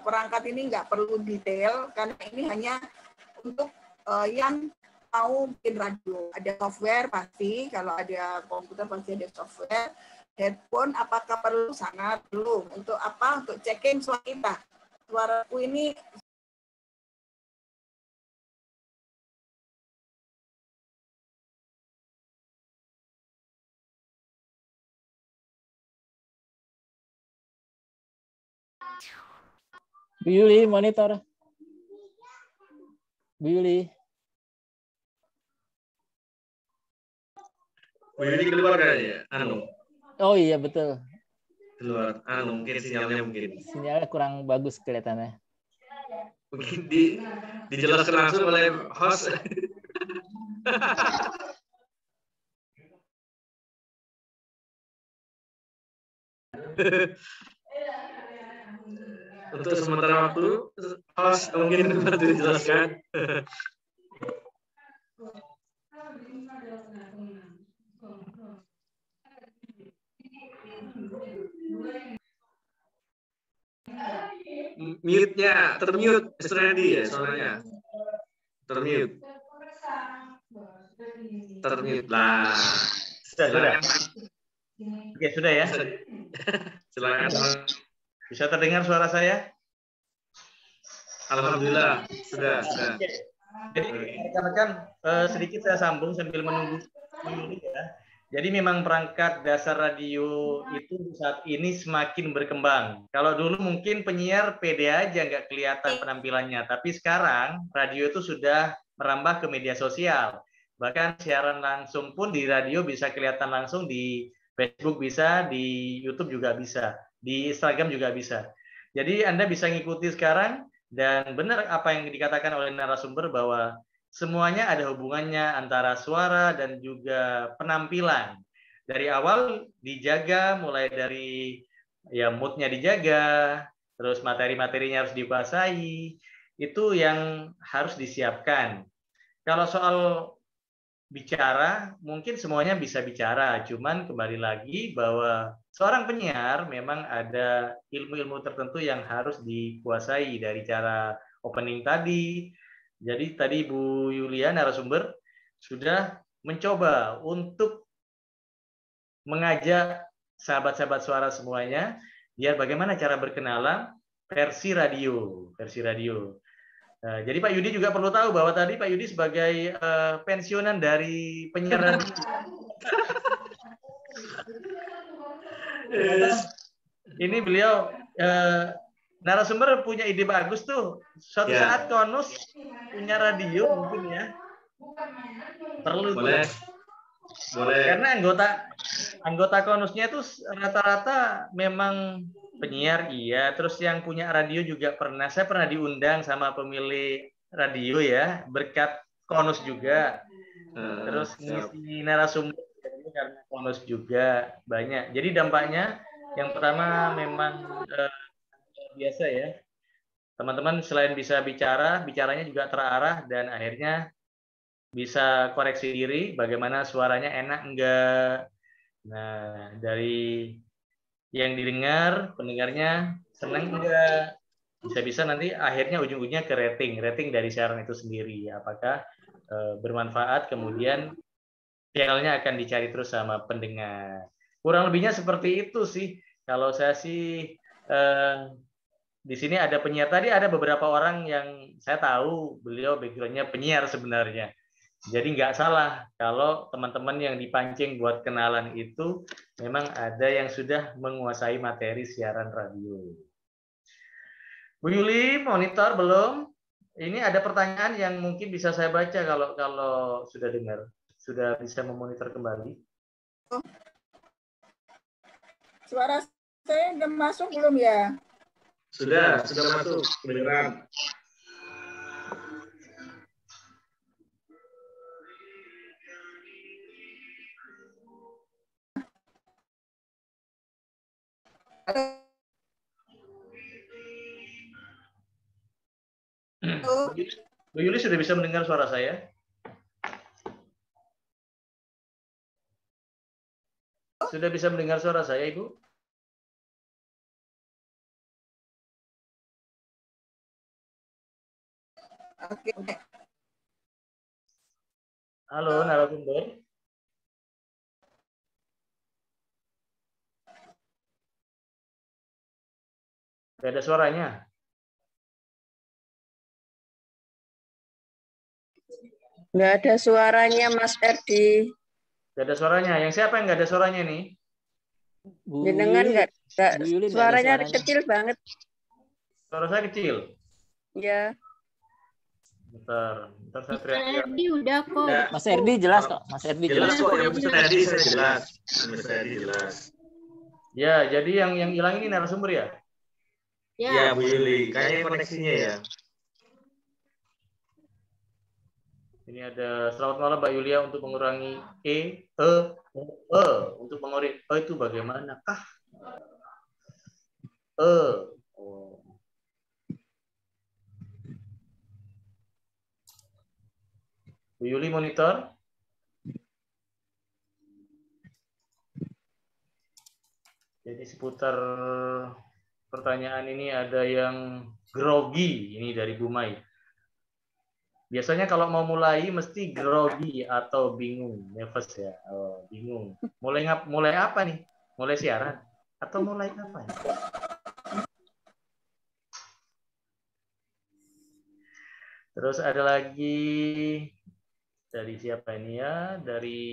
perangkat ini nggak perlu detail, karena ini hanya untuk yang mau bikin radio. Ada software pasti, kalau ada komputer pasti ada software. Headphone apakah perlu? Sangat perlu. Untuk apa? Untuk checking suara kita. Suaraku ini Bu Yuli, monitor. Bu Yuli. Bu Yuli keluar kayaknya, Anu. Oh iya, betul. Keluar, Anu, mungkin sinyalnya mungkin. Sinyalnya kurang bagus kelihatannya. Mungkin dijelaskan langsung oleh host. Untuk sementara waktu, host mungkin bantu dijelaskan. Mute-nya, termute, ready ya suaranya. Termute. Termute lah. Sudah. Oke, sudah ya. Silakan. Bisa terdengar suara saya? Alhamdulillah, sudah. Jadi rekan-rekan, sedikit saya sambung sambil menunggu ya. Jadi memang perangkat dasar radio itu saat ini semakin berkembang. Kalau dulu mungkin penyiar pede aja nggak kelihatan penampilannya, tapi sekarang radio itu sudah merambah ke media sosial. Bahkan siaran langsung pun di radio bisa kelihatan langsung, di Facebook bisa, di YouTube juga bisa, di Instagram juga bisa. Jadi Anda bisa ngikuti sekarang, dan benar apa yang dikatakan oleh narasumber bahwa semuanya ada hubungannya antara suara dan juga penampilan. Dari awal dijaga, mulai dari ya moodnya dijaga, terus materi-materinya harus dikuasai, itu yang harus disiapkan. Kalau soal bicara, mungkin semuanya bisa bicara, cuman kembali lagi bahwa seorang penyiar memang ada ilmu-ilmu tertentu yang harus dikuasai, dari cara opening tadi. Jadi tadi Bu Yulia narasumber sudah mencoba untuk mengajak sahabat-sahabat suara semuanya biar bagaimana cara berkenalan versi radio. Jadi Pak Yudi juga perlu tahu bahwa tadi Pak Yudi sebagai pensiunan dari penyiar radio. Ini beliau narasumber punya ide bagus tuh. Suatu saat Konus punya radio mungkin ya. Perlu. Boleh. Karena anggota Konusnya itu rata-rata memang penyiar, iya. Terus yang punya radio juga pernah. Saya pernah diundang sama pemilik radio ya, berkat Konus juga. Terus ngisi narasumber karena Konus juga banyak. Jadi dampaknya yang pertama memang biasa ya. Teman-teman selain bisa bicara, bicaranya juga terarah dan akhirnya bisa koreksi diri bagaimana suaranya enak enggak. Nah, dari yang didengar, pendengarnya senang enggak. Bisa-bisa nanti akhirnya ujung-ujungnya ke rating dari siaran itu sendiri. Apakah bermanfaat, kemudian channelnya akan dicari terus sama pendengar. Kurang lebihnya seperti itu sih. Kalau saya sih di sini ada penyiar, tadi ada beberapa orang yang saya tahu beliau background-nya penyiar sebenarnya. Jadi nggak salah kalau teman-teman yang dipancing buat kenalan itu memang ada yang sudah menguasai materi siaran radio. Bu Yuli, monitor belum? Ini ada pertanyaan yang mungkin bisa saya baca kalau sudah dengar, sudah bisa memonitor kembali. Suara saya udah masuk belum ya? Sudah masuk, kedengeran. Bu Yuli sudah bisa mendengar suara saya? Sudah bisa mendengar suara saya, Ibu? Oke. Halo, narasumber. Tidak ada suaranya. Nggak ada suaranya, Mas Erdi. Tidak ada suaranya. Yang siapa yang nggak ada suaranya nih? Jenengan nggak suaranya kecil banget. Suara saya kecil. Ya. Bentar saya Mas teriak. Erdi udah kok. Mas Erdi jelas kok. Mas Erdi Jelas jelas. kok, yang Mas Erdi saya jelas. Mas Erdi jelas. Ya, jadi yang hilang ini narasumber ya? Ya, Bu Yuli. Kayaknya koneksinya ya. Ini ada selamat malam Mbak Yulia untuk mengurangi untuk mengurangi itu bagaimanakah? Bu Yuli monitor. Jadi seputar pertanyaan ini ada yang grogi ini dari Bu Mai. Biasanya kalau mau mulai mesti grogi atau bingung, nervous ya. Oh, bingung. Mulai apa nih? Mulai siaran atau mulai apa nih? Terus ada lagi dari siapa ini ya? Dari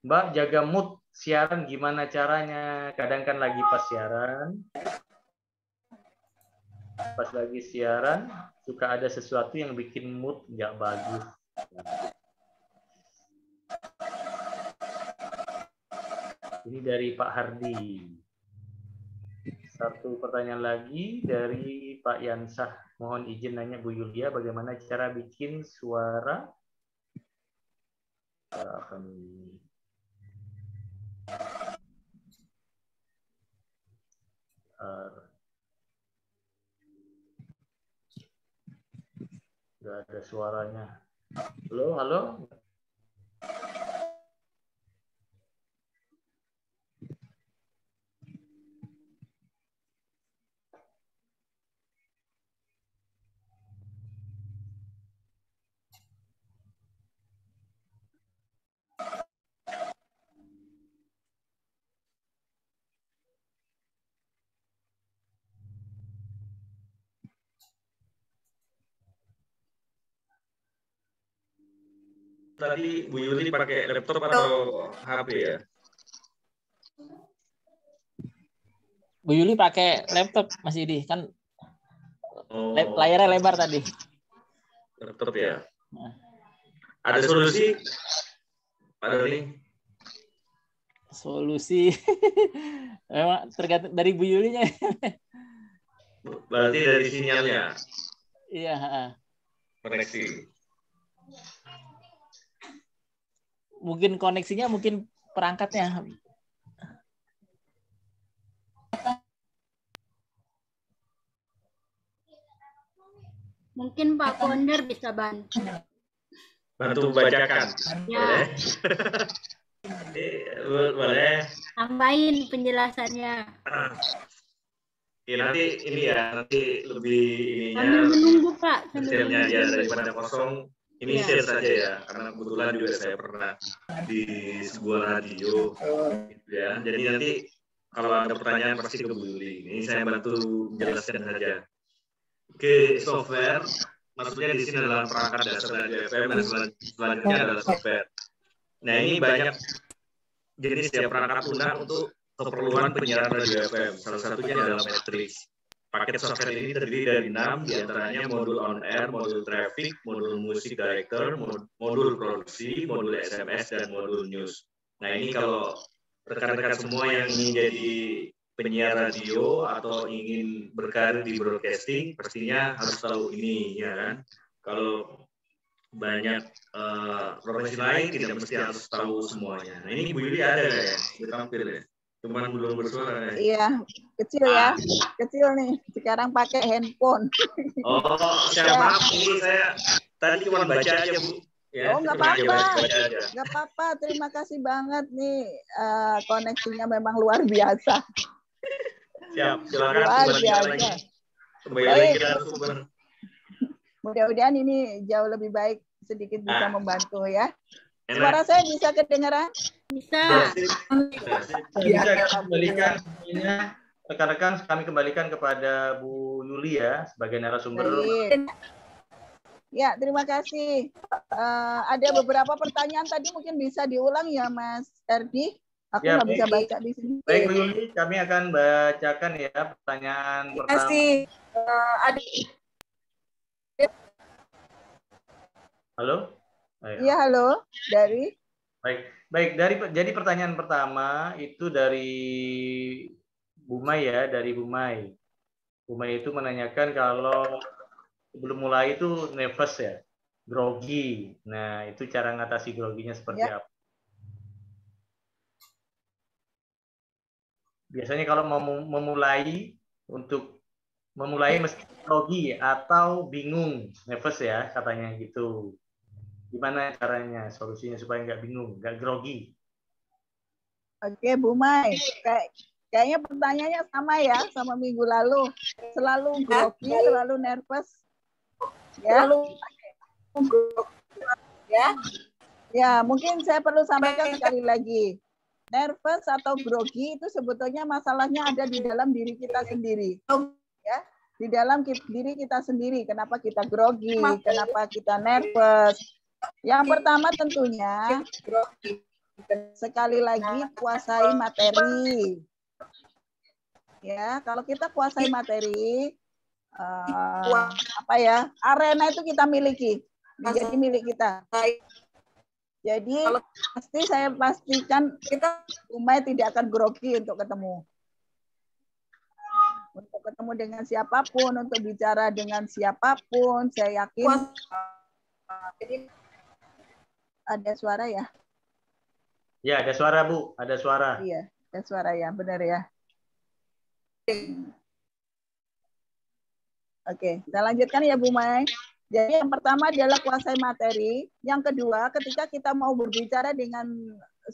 Mbak, jaga mood siaran gimana caranya? Kadang kan lagi pas siaran. Pas lagi siaran, suka ada sesuatu yang bikin mood nggak bagus. Ini dari Pak Hardi. Satu pertanyaan lagi dari Pak Yansah. Mohon izin nanya Bu Yulia, bagaimana cara bikin suara? Nggak ada suaranya. Halo? Tadi Bu Yuli pakai laptop atau HP ya? Bu Yuli pakai laptop Mas Yudi kan layarnya lebar tadi. Laptop ya. Ada solusi, Pak Doni? Solusi memang tergantung dari Bu Yulinya. Berarti dari sinyalnya. Iya. Koneksi. Mungkin koneksinya, mungkin perangkatnya. Mungkin Pak Founder bisa bantu. Bantu bacakan. Ya. Boleh. Tambahin penjelasannya. Ya, nanti ini ya, nanti lebih ininya. Sambil menunggu Pak. Detailnya aja daripada kosong. Ini share saja ya, karena kebetulan juga saya pernah di sebuah radio, gitu ya. Jadi nanti kalau ada pertanyaan pasti ke Bu Yuli. Ini saya bantu menjelaskan saja. Oke, software, maksudnya di sini adalah perangkat dasar radio FM dan selanjutnya adalah software. Nah ini banyak jenis ya perangkat lunak untuk keperluan penyiaran radio FM. Salah satunya adalah Matrix. Paket software ini terdiri dari 6, diantaranya modul on air, modul traffic, modul music director, modul produksi, modul SMS, dan modul news. Nah, ini kalau rekan-rekan semua yang ingin jadi penyiar radio atau ingin berkarir di broadcasting, pastinya harus tahu ini, ya kan? Kalau banyak profesi lain tidak mesti harus tahu semuanya. Nah, ini Bu Yuli ada ya, tampil ya, cuman belum bersuara ya. Iya, kecil ya, kecil nih. Sekarang pakai handphone. Oh, saya maaf, ini saya tadi cuma baca aja Bu. Ya, Oh, nggak apa-apa, nggak apa-apa. Terima kasih banget nih, koneksinya memang luar biasa. Siap, silakan. Luar biasa. Kembali lagi ke narasumber. Mudah-mudahan ini jauh lebih baik, sedikit bisa membantu ya. Suara saya bisa kedengaran? Bisa. Bisa kembalikan semuanya. Rekan-rekan, kami kembalikan kepada Bu Yuli ya sebagai narasumber. Ya, terima kasih. Ada beberapa pertanyaan tadi mungkin bisa diulang ya, Mas Erdi. Aku nggak bisa baca di sini. Baik, Bu Yuli, kami akan bacakan ya pertanyaan pertama. Terima kasih. Ada. Halo? Iya, halo. Dari? Baik. Jadi pertanyaan pertama itu dari Bu Mai ya, dari Bu Mai. Bu Mai itu menanyakan kalau sebelum mulai itu nervous ya, grogi. Nah, itu cara ngatasi groginya seperti apa? Biasanya kalau mau memulai mesti grogi atau bingung, nervous ya katanya gitu. Gimana caranya, solusinya supaya nggak bingung, nggak grogi? Oke, Bu Mai. Kayaknya pertanyaannya sama ya, sama minggu lalu. Selalu grogi, selalu nervous. Ya. Ya, mungkin saya perlu sampaikan sekali lagi. Nervous atau grogi itu sebetulnya masalahnya ada di dalam diri kita sendiri. Ya, di dalam diri kita sendiri. Kenapa kita grogi? Kenapa kita nervous? Yang pertama tentunya sekali lagi kuasai materi. Ya, kalau kita kuasai materi, arena itu kita miliki, menjadi milik kita. Jadi pasti saya pastikan kita Umay tidak akan grogi untuk ketemu. Untuk ketemu dengan siapapun, untuk bicara dengan siapapun, saya yakin. Jadi ada suara ya? Ya, ada suara Bu, ada suara. Iya, ada suara ya, benar ya. Oke, kita lanjutkan ya Bu Mai. Jadi yang pertama adalah kuasai materi. Yang kedua, ketika kita mau berbicara dengan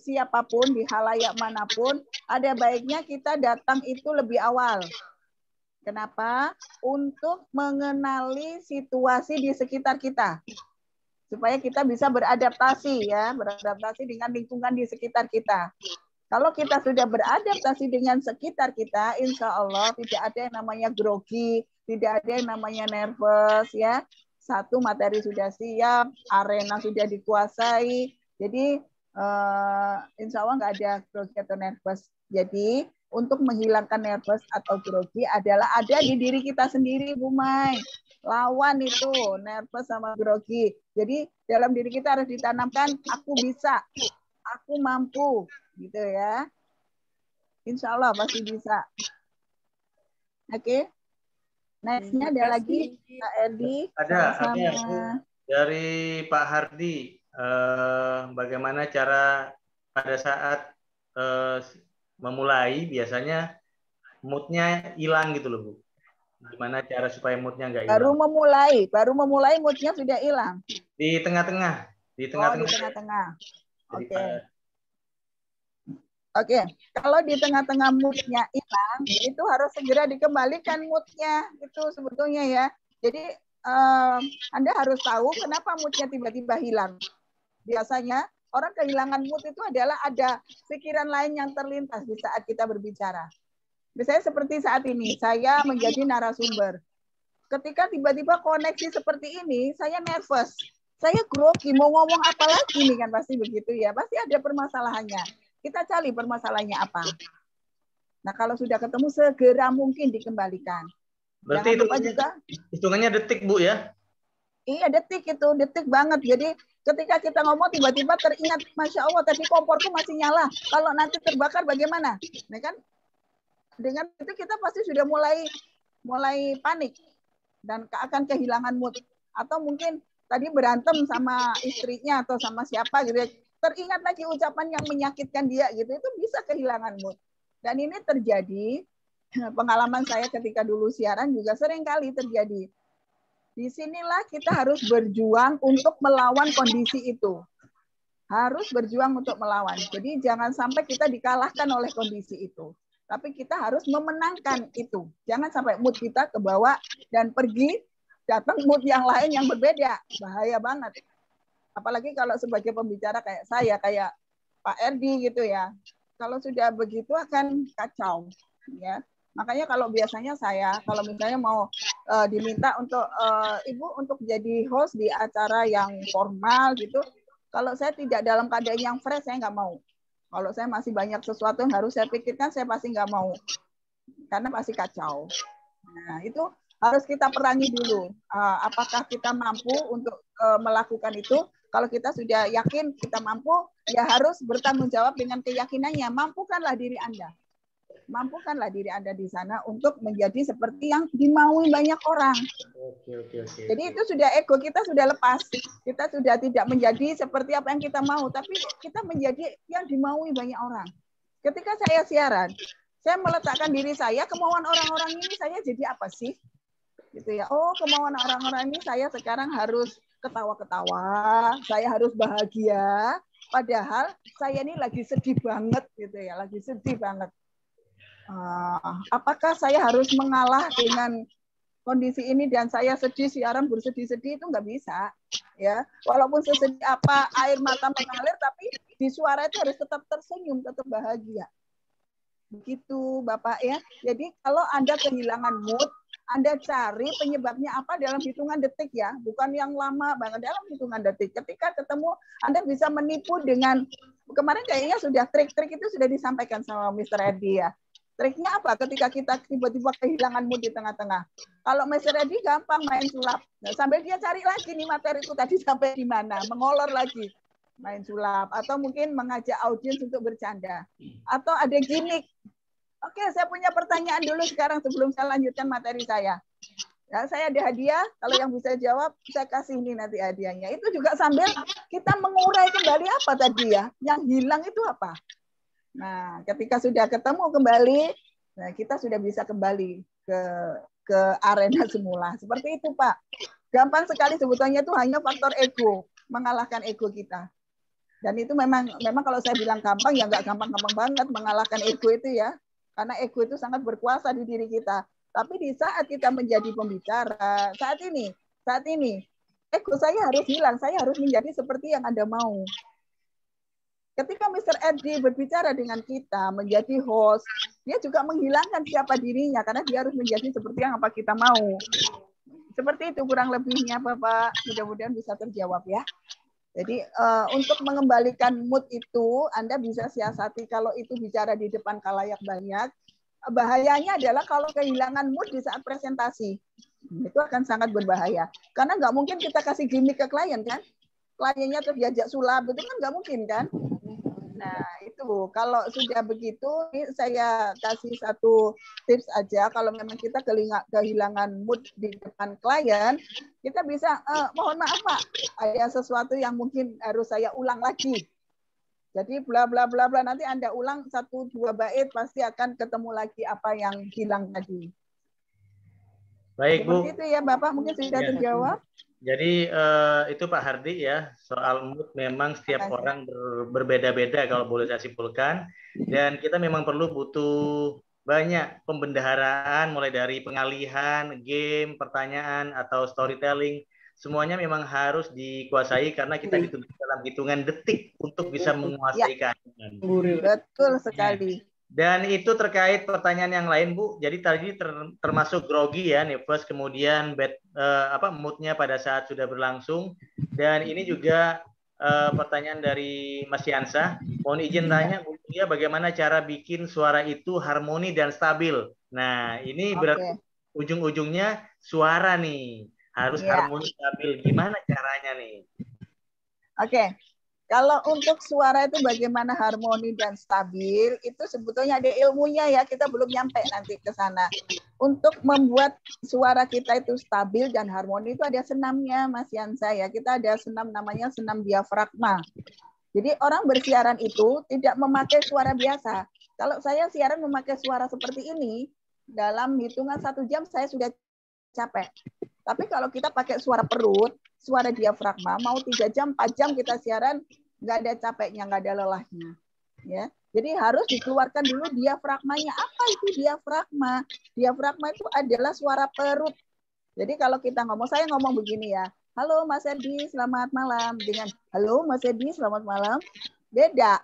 siapapun di halayak manapun, ada baiknya kita datang itu lebih awal. Kenapa? Untuk mengenali situasi di sekitar kita. Supaya kita bisa beradaptasi ya, beradaptasi dengan lingkungan di sekitar kita. Kalau kita sudah beradaptasi dengan sekitar kita, insya Allah tidak ada yang namanya grogi, tidak ada yang namanya nervous ya. Satu, materi sudah siap, arena sudah dikuasai. Jadi insya Allah nggak ada grogi atau nervous. Jadi untuk menghilangkan nervous atau grogi adalah ada di diri kita sendiri, Bu Mai. Lawan itu nervous sama grogi. Jadi dalam diri kita harus ditanamkan aku bisa, aku mampu, gitu ya. Insya Allah pasti bisa. Oke. Next-nya ada lagi Pak Erdi. Ada dari Pak Hardi. Bagaimana cara pada saat memulai biasanya moodnya hilang gitu loh Bu. Gimana cara supaya moodnya nggak hilang? Baru memulai moodnya sudah hilang. Di tengah-tengah. Di tengah-tengah. Oke. Kalau di tengah-tengah moodnya hilang, itu harus segera dikembalikan moodnya. Itu sebetulnya ya. Jadi Anda harus tahu kenapa moodnya tiba-tiba hilang. Biasanya orang kehilangan mood itu adalah ada pikiran lain yang terlintas di saat kita berbicara. Misalnya seperti saat ini, saya menjadi narasumber. Ketika tiba-tiba koneksi seperti ini, saya nervous. Saya grogi, mau ngomong apa lagi nih kan pasti begitu ya. Pasti ada permasalahannya. Kita cari permasalahannya apa. Nah, kalau sudah ketemu segera mungkin dikembalikan. Berarti Jangan lupa juga hitungannya detik, Bu ya? Iya, detik itu, detik banget. Jadi ketika kita ngomong tiba-tiba teringat, Masya Allah tadi komporku masih nyala. Kalau nanti terbakar bagaimana? Nah kan, dengan itu kita pasti sudah mulai panik dan akan kehilangan mood. Atau mungkin tadi berantem sama istrinya atau sama siapa gitu ya. Teringat lagi ucapan yang menyakitkan dia gitu, itu bisa kehilangan mood. Dan ini terjadi, pengalaman saya ketika dulu siaran juga sering kali terjadi. Disinilah kita harus berjuang untuk melawan kondisi itu. Harus berjuang untuk melawan. Jadi jangan sampai kita dikalahkan oleh kondisi itu. Tapi kita harus memenangkan itu. Jangan sampai mood kita ke bawah dan pergi, datang mood yang lain yang berbeda. Bahaya banget. Apalagi kalau sebagai pembicara kayak saya, kayak Pak Erdi gitu ya. Kalau sudah begitu akan kacau. Ya. Makanya kalau biasanya saya, kalau misalnya mau diminta untuk Ibu untuk jadi host di acara yang formal gitu, kalau saya tidak dalam keadaan yang fresh, saya nggak mau. Kalau saya masih banyak sesuatu yang harus saya pikirkan, saya pasti nggak mau. Karena pasti kacau. Nah, itu harus kita perangi dulu. Apakah kita mampu untuk melakukan itu? Kalau kita sudah yakin kita mampu, ya harus bertanggung jawab dengan keyakinannya. Mampukanlah diri Anda. Mampukanlah diri Anda di sana untuk menjadi seperti yang dimaui banyak orang. Jadi itu sudah ego kita sudah lepas. Kita sudah tidak menjadi seperti apa yang kita mau, tapi kita menjadi yang dimaui banyak orang. Ketika saya siaran, saya meletakkan diri saya, kemauan orang-orang ini saya jadi apa sih? Gitu ya. Oh, kemauan orang-orang ini saya sekarang harus ketawa-ketawa, saya harus bahagia, padahal saya ini lagi sedih banget gitu ya, lagi sedih banget. Apakah saya harus mengalah dengan kondisi ini dan saya sedih siaran bersedih-sedih? Itu nggak bisa ya, walaupun sesedih apa air mata mengalir tapi di suara itu harus tetap tersenyum, tetap bahagia. Begitu Bapak ya. Jadi kalau Anda kehilangan mood, Anda cari penyebabnya apa dalam hitungan detik ya, bukan yang lama banget, dalam hitungan detik. Ketika ketemu, Anda bisa menipu dengan, kemarin kayaknya sudah trik-trik itu sudah disampaikan sama Mr. Edi ya. Triknya apa? Ketika kita tiba-tiba kehilangan mood di tengah-tengah. Kalau Mr. Edi gampang main sulap. Nah, sambil dia cari lagi nih materi itu tadi sampai di mana, mengolor lagi. Main sulap. Atau mungkin mengajak audiens untuk bercanda. Atau ada gimmick. Oke, saya punya pertanyaan dulu sekarang sebelum saya lanjutkan materi saya. Ya, saya ada hadiah. Kalau yang bisa jawab, saya kasih ini nanti hadiahnya. Itu juga sambil kita mengurai kembali apa tadi ya. Yang hilang itu apa? Nah, ketika sudah ketemu kembali, nah kita sudah bisa kembali ke arena semula. Seperti itu, Pak. Gampang sekali sebetulnya itu hanya faktor ego, mengalahkan ego kita. Dan itu memang kalau saya bilang gampang, ya nggak gampang-gampang banget mengalahkan ego itu ya. Karena ego itu sangat berkuasa di diri kita. Tapi di saat kita menjadi pembicara, saat ini, ego saya harus hilang, saya harus menjadi seperti yang Anda mau. Ketika Mr. Edi berbicara dengan kita, menjadi host, dia juga menghilangkan siapa dirinya, karena dia harus menjadi seperti yang apa kita mau. Seperti itu kurang lebihnya, Bapak. Mudah-mudahan bisa terjawab ya. Jadi untuk mengembalikan mood itu, Anda bisa siasati kalau itu bicara di depan khalayak banyak. Bahayanya adalah kalau kehilangan mood di saat presentasi. Itu akan sangat berbahaya. Karena nggak mungkin kita kasih gimmick ke klien, kan? Kliennya terus diajak sulap, itu kan nggak mungkin, kan? Nah, itu kalau sudah begitu, saya kasih satu tips aja. Kalau memang kita kehilangan mood di depan klien, kita bisa, mohon maaf Pak, ada sesuatu yang mungkin harus saya ulang lagi. Jadi bla bla bla bla, nanti Anda ulang 1-2 bait, pasti akan ketemu lagi apa yang hilang tadi. Baik, Bu. Seperti itu ya Bapak, mungkin sudah terjawab. Jadi itu Pak Hardi ya, soal mood memang setiap orang berbeda-beda kalau boleh saya simpulkan. Dan kita memang butuh banyak pembendaharaan, mulai dari pengalihan, game, pertanyaan, atau storytelling. Semuanya memang harus dikuasai karena kita dituntut dalam hitungan detik untuk bisa menguasai keadaan. Betul sekali. Dan itu terkait pertanyaan yang lain, Bu. Jadi tadi termasuk grogi ya, nervous, kemudian moodnya pada saat sudah berlangsung. Dan ini juga pertanyaan dari Mas Yansa. Mohon izin tanya, Bu, ya bagaimana cara bikin suara itu harmoni dan stabil. Nah, ini berarti ujung-ujungnya suara nih. Harus harmoni stabil. Gimana caranya nih? Oke. Kalau untuk suara itu bagaimana harmoni dan stabil, itu sebetulnya ada ilmunya ya, kita belum nyampe nanti ke sana. Untuk membuat suara kita itu stabil dan harmoni itu ada senamnya, Mas Yansa ya. Kita ada senam namanya senam diafragma. Jadi orang bersiaran itu tidak memakai suara biasa. Kalau saya siaran memakai suara seperti ini, dalam hitungan 1 jam saya sudah capek. Tapi kalau kita pakai suara perut, suara diafragma, mau 3 jam, 4 jam kita siaran, nggak ada capeknya, nggak ada lelahnya. Ya, jadi harus dikeluarkan dulu diafragmanya. Apa itu diafragma? Diafragma itu adalah suara perut. Jadi kalau kita ngomong, saya ngomong begini ya, halo Mas Edi, selamat malam. Dengan halo Mas Edi, selamat malam. Beda.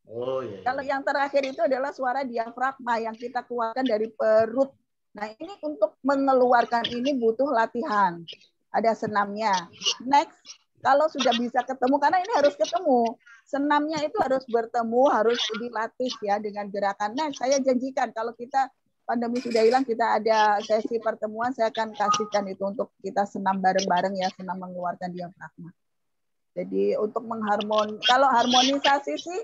Oh, iya. Kalau yang terakhir itu adalah suara diafragma yang kita keluarkan dari perut. Nah, ini untuk mengeluarkan ini butuh latihan. Ada senamnya. Next, kalau sudah bisa ketemu, karena ini harus ketemu. Senamnya itu harus bertemu, harus dilatih ya dengan gerakan. Nah, saya janjikan kalau kita pandemi sudah hilang, kita ada sesi pertemuan, saya akan kasihkan itu untuk kita senam bareng-bareng ya, senam mengeluarkan diafragma. Jadi untuk kalau harmonisasi sih,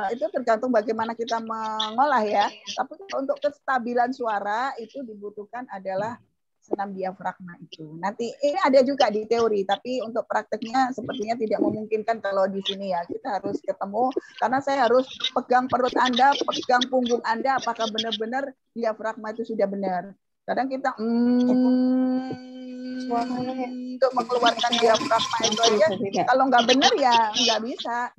itu tergantung bagaimana kita mengolah ya. Tapi untuk kestabilan suara itu dibutuhkan adalah senam diafragma itu. Nanti ini ada juga di teori, tapi untuk prakteknya sepertinya tidak memungkinkan kalau di sini ya. Kita harus ketemu karena saya harus pegang perut Anda, pegang punggung Anda, apakah benar-benar diafragma itu sudah benar. Kadang kita untuk mengeluarkan diafragma itu aja, kalau nggak benar ya nggak bisa.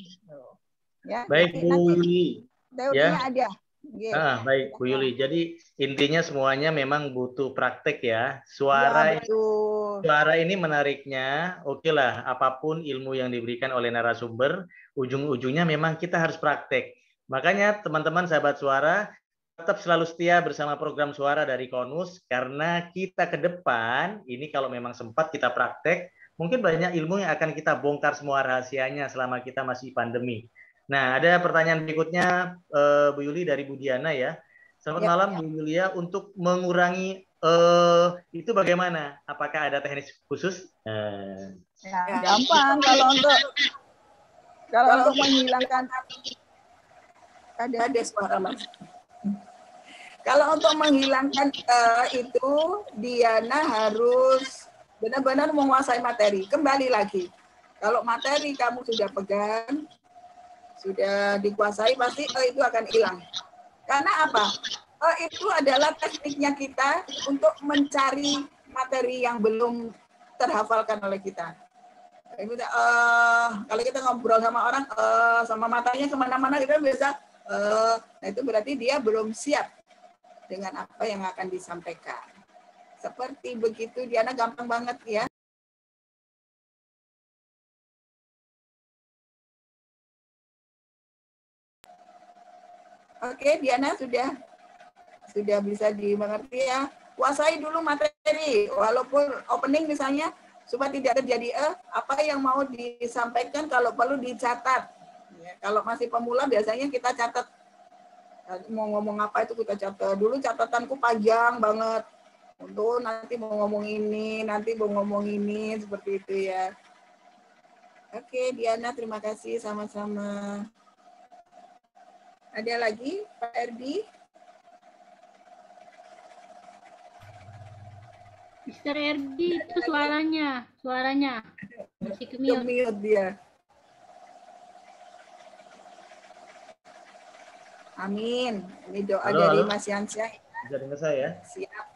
Ya, baik Bu Yuli. Teorinya ya. ada. Yeah. Baik Bu Yuli. Jadi intinya semuanya memang butuh praktek ya. Suara ya, betul. Suara ini menariknya, oke lah, apapun ilmu yang diberikan oleh narasumber, ujung-ujungnya memang kita harus praktek. Makanya teman-teman sahabat suara tetap selalu setia bersama program suara dari Konus karena kita ke depan ini kalau memang sempat kita praktek, mungkin banyak ilmu yang akan kita bongkar semua rahasianya selama kita masih pandemi. Nah, ada pertanyaan berikutnya Bu Yuli dari Bu Diana ya. Selamat malam Bu Yulia, untuk mengurangi itu bagaimana? Apakah ada teknis khusus? Ya, gampang kalau untuk menghilangkan ada suara Mas. Kalau untuk menghilangkan itu Diana harus benar-benar menguasai materi. Kembali lagi, kalau materi kamu sudah pegang, sudah dikuasai, pasti itu akan hilang. Karena apa? Itu adalah tekniknya kita untuk mencari materi yang belum terhafalkan oleh kita. Kalau kita ngobrol sama orang, sama matanya kemana-mana, kita bisa, nah itu berarti dia belum siap dengan apa yang akan disampaikan. Seperti begitu, Diana, gampang banget ya. Oke, Diana sudah bisa dimengerti ya. Kuasai dulu materi, walaupun opening misalnya, supaya tidak terjadi apa yang mau disampaikan, kalau perlu dicatat. Ya, kalau masih pemula biasanya kita catat. Mau ngomong apa itu kita catat. Dulu catatanku panjang banget. Untuk nanti mau ngomong ini, nanti mau ngomong ini, seperti itu ya. Oke, Diana, terima kasih sama-sama. Ada lagi, Pak Erdi? Mr. Erdi itu suaranya masih ke-mute dia. Amin. Ini doa dari Mas Yansyah. Bisa dengar saya? Siap.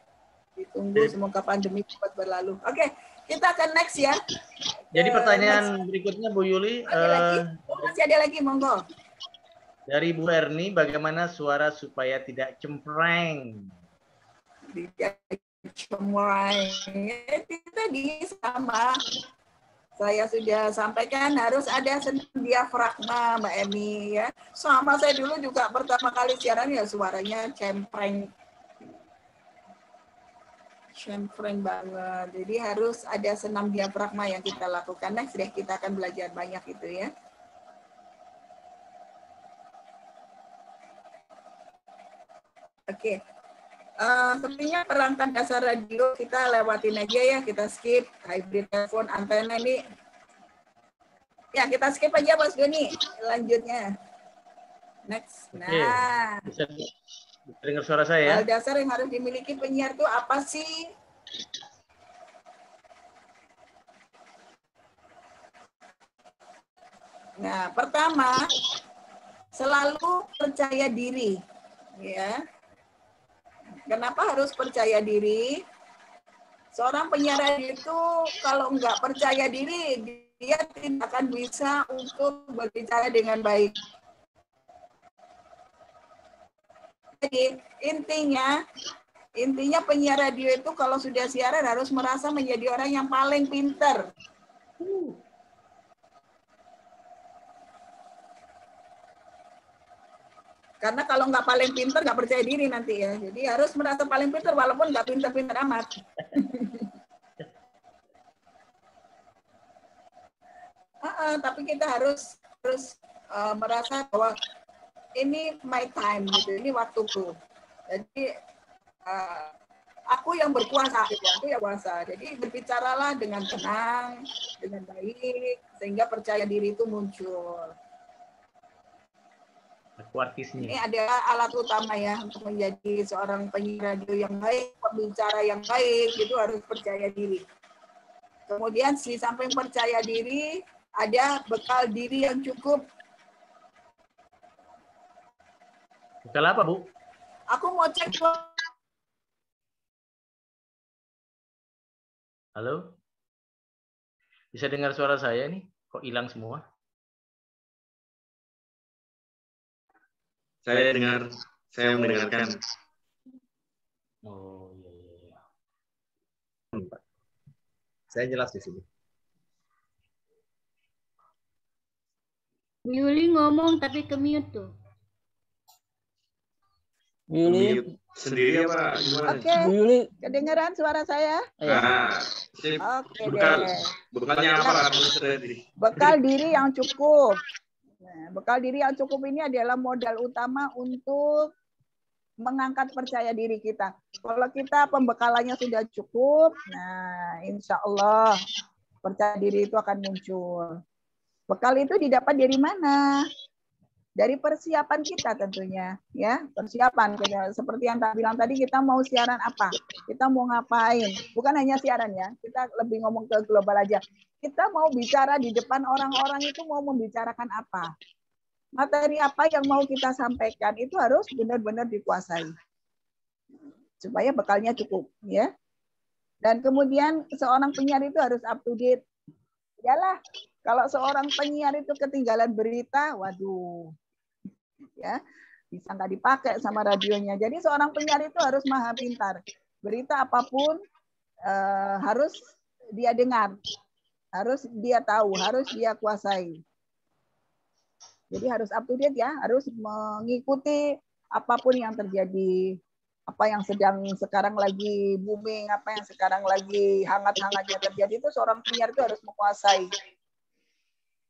Ditunggu semoga pandemi cepat berlalu. Oke, kita akan next ya. Jadi pertanyaan berikutnya Bu Yuli. Masih ada lagi, monggo. Dari Bu Erni, bagaimana suara supaya tidak cempreng? Tidak cempreng. Itu tadi sama. Saya sudah sampaikan harus ada senam diafragma, Mbak Emi ya. Sama saya dulu juga pertama kali siaran ya suaranya cempreng. Cempreng banget. Jadi harus ada senam diafragma yang kita lakukan. Next deh kita akan belajar banyak itu ya. Oke. Sepertinya perangkat dasar radio kita lewatin aja ya, kita skip hybrid telepon antena ini. Ya, kita skip aja Mas Doni. Lanjutnya. Next. Nah, bisa dengar suara saya? Hal dasar yang harus dimiliki penyiar itu apa sih? Nah, pertama, selalu percaya diri. Ya. Kenapa harus percaya diri? Seorang penyiar radio itu kalau nggak percaya diri, dia tidak akan bisa untuk berbicara dengan baik. Jadi intinya penyiar radio itu kalau sudah siaran harus merasa menjadi orang yang paling pintar. Karena kalau nggak paling pintar, nggak percaya diri nanti ya. Jadi harus merasa paling pintar walaupun nggak pintar-pintar amat. Tapi kita harus merasa bahwa ini my time gitu, ini waktuku. Jadi aku yang berkuasa, gitu. Aku yang kuasa. Jadi berbicaralah dengan tenang, dengan baik, sehingga percaya diri itu muncul. Ini adalah alat utama ya untuk menjadi seorang penyiar radio yang baik, pembicara yang baik, itu harus percaya diri. Kemudian di samping percaya diri, ada bekal diri yang cukup. Bekal apa, Bu? Aku mau cek. Halo? Bisa dengar suara saya nih? Kok hilang semua? Saya mendengarkan. Oh iya. Saya jelas di sini. Yuli ngomong tapi ke mute tuh. Yuli sendiri apa gimana? Oke, kedengeran suara saya? Oke deh. Bekalnya apa? Bekal diri yang cukup. Nah, bekal diri yang cukup ini adalah modal utama untuk mengangkat percaya diri kita. Kalau kita pembekalannya sudah cukup, nah insya Allah percaya diri itu akan muncul. Bekal itu didapat dari mana? Dari persiapan kita tentunya, ya persiapan. Seperti yang tak bilang tadi, kita mau siaran apa? Kita mau ngapain? Bukan hanya siaran ya, kita lebih ngomong ke global aja. Kita mau bicara di depan orang-orang itu mau membicarakan apa? Materi apa yang mau kita sampaikan itu harus benar-benar dikuasai. Supaya bekalnya cukup, ya. Dan kemudian seorang penyiar itu harus up to date. Yalah, kalau seorang penyiar itu ketinggalan berita, waduh. Ya, bisa nggak dipakai sama radionya. Jadi seorang penyiar itu harus maha pintar. Berita apapun harus dia dengar. Harus dia tahu, harus dia kuasai. Jadi harus up to date ya, harus mengikuti apapun yang terjadi, apa yang sedang sekarang lagi booming, apa yang sekarang lagi hangat-hangatnya terjadi, itu seorang penyiar itu harus menguasai.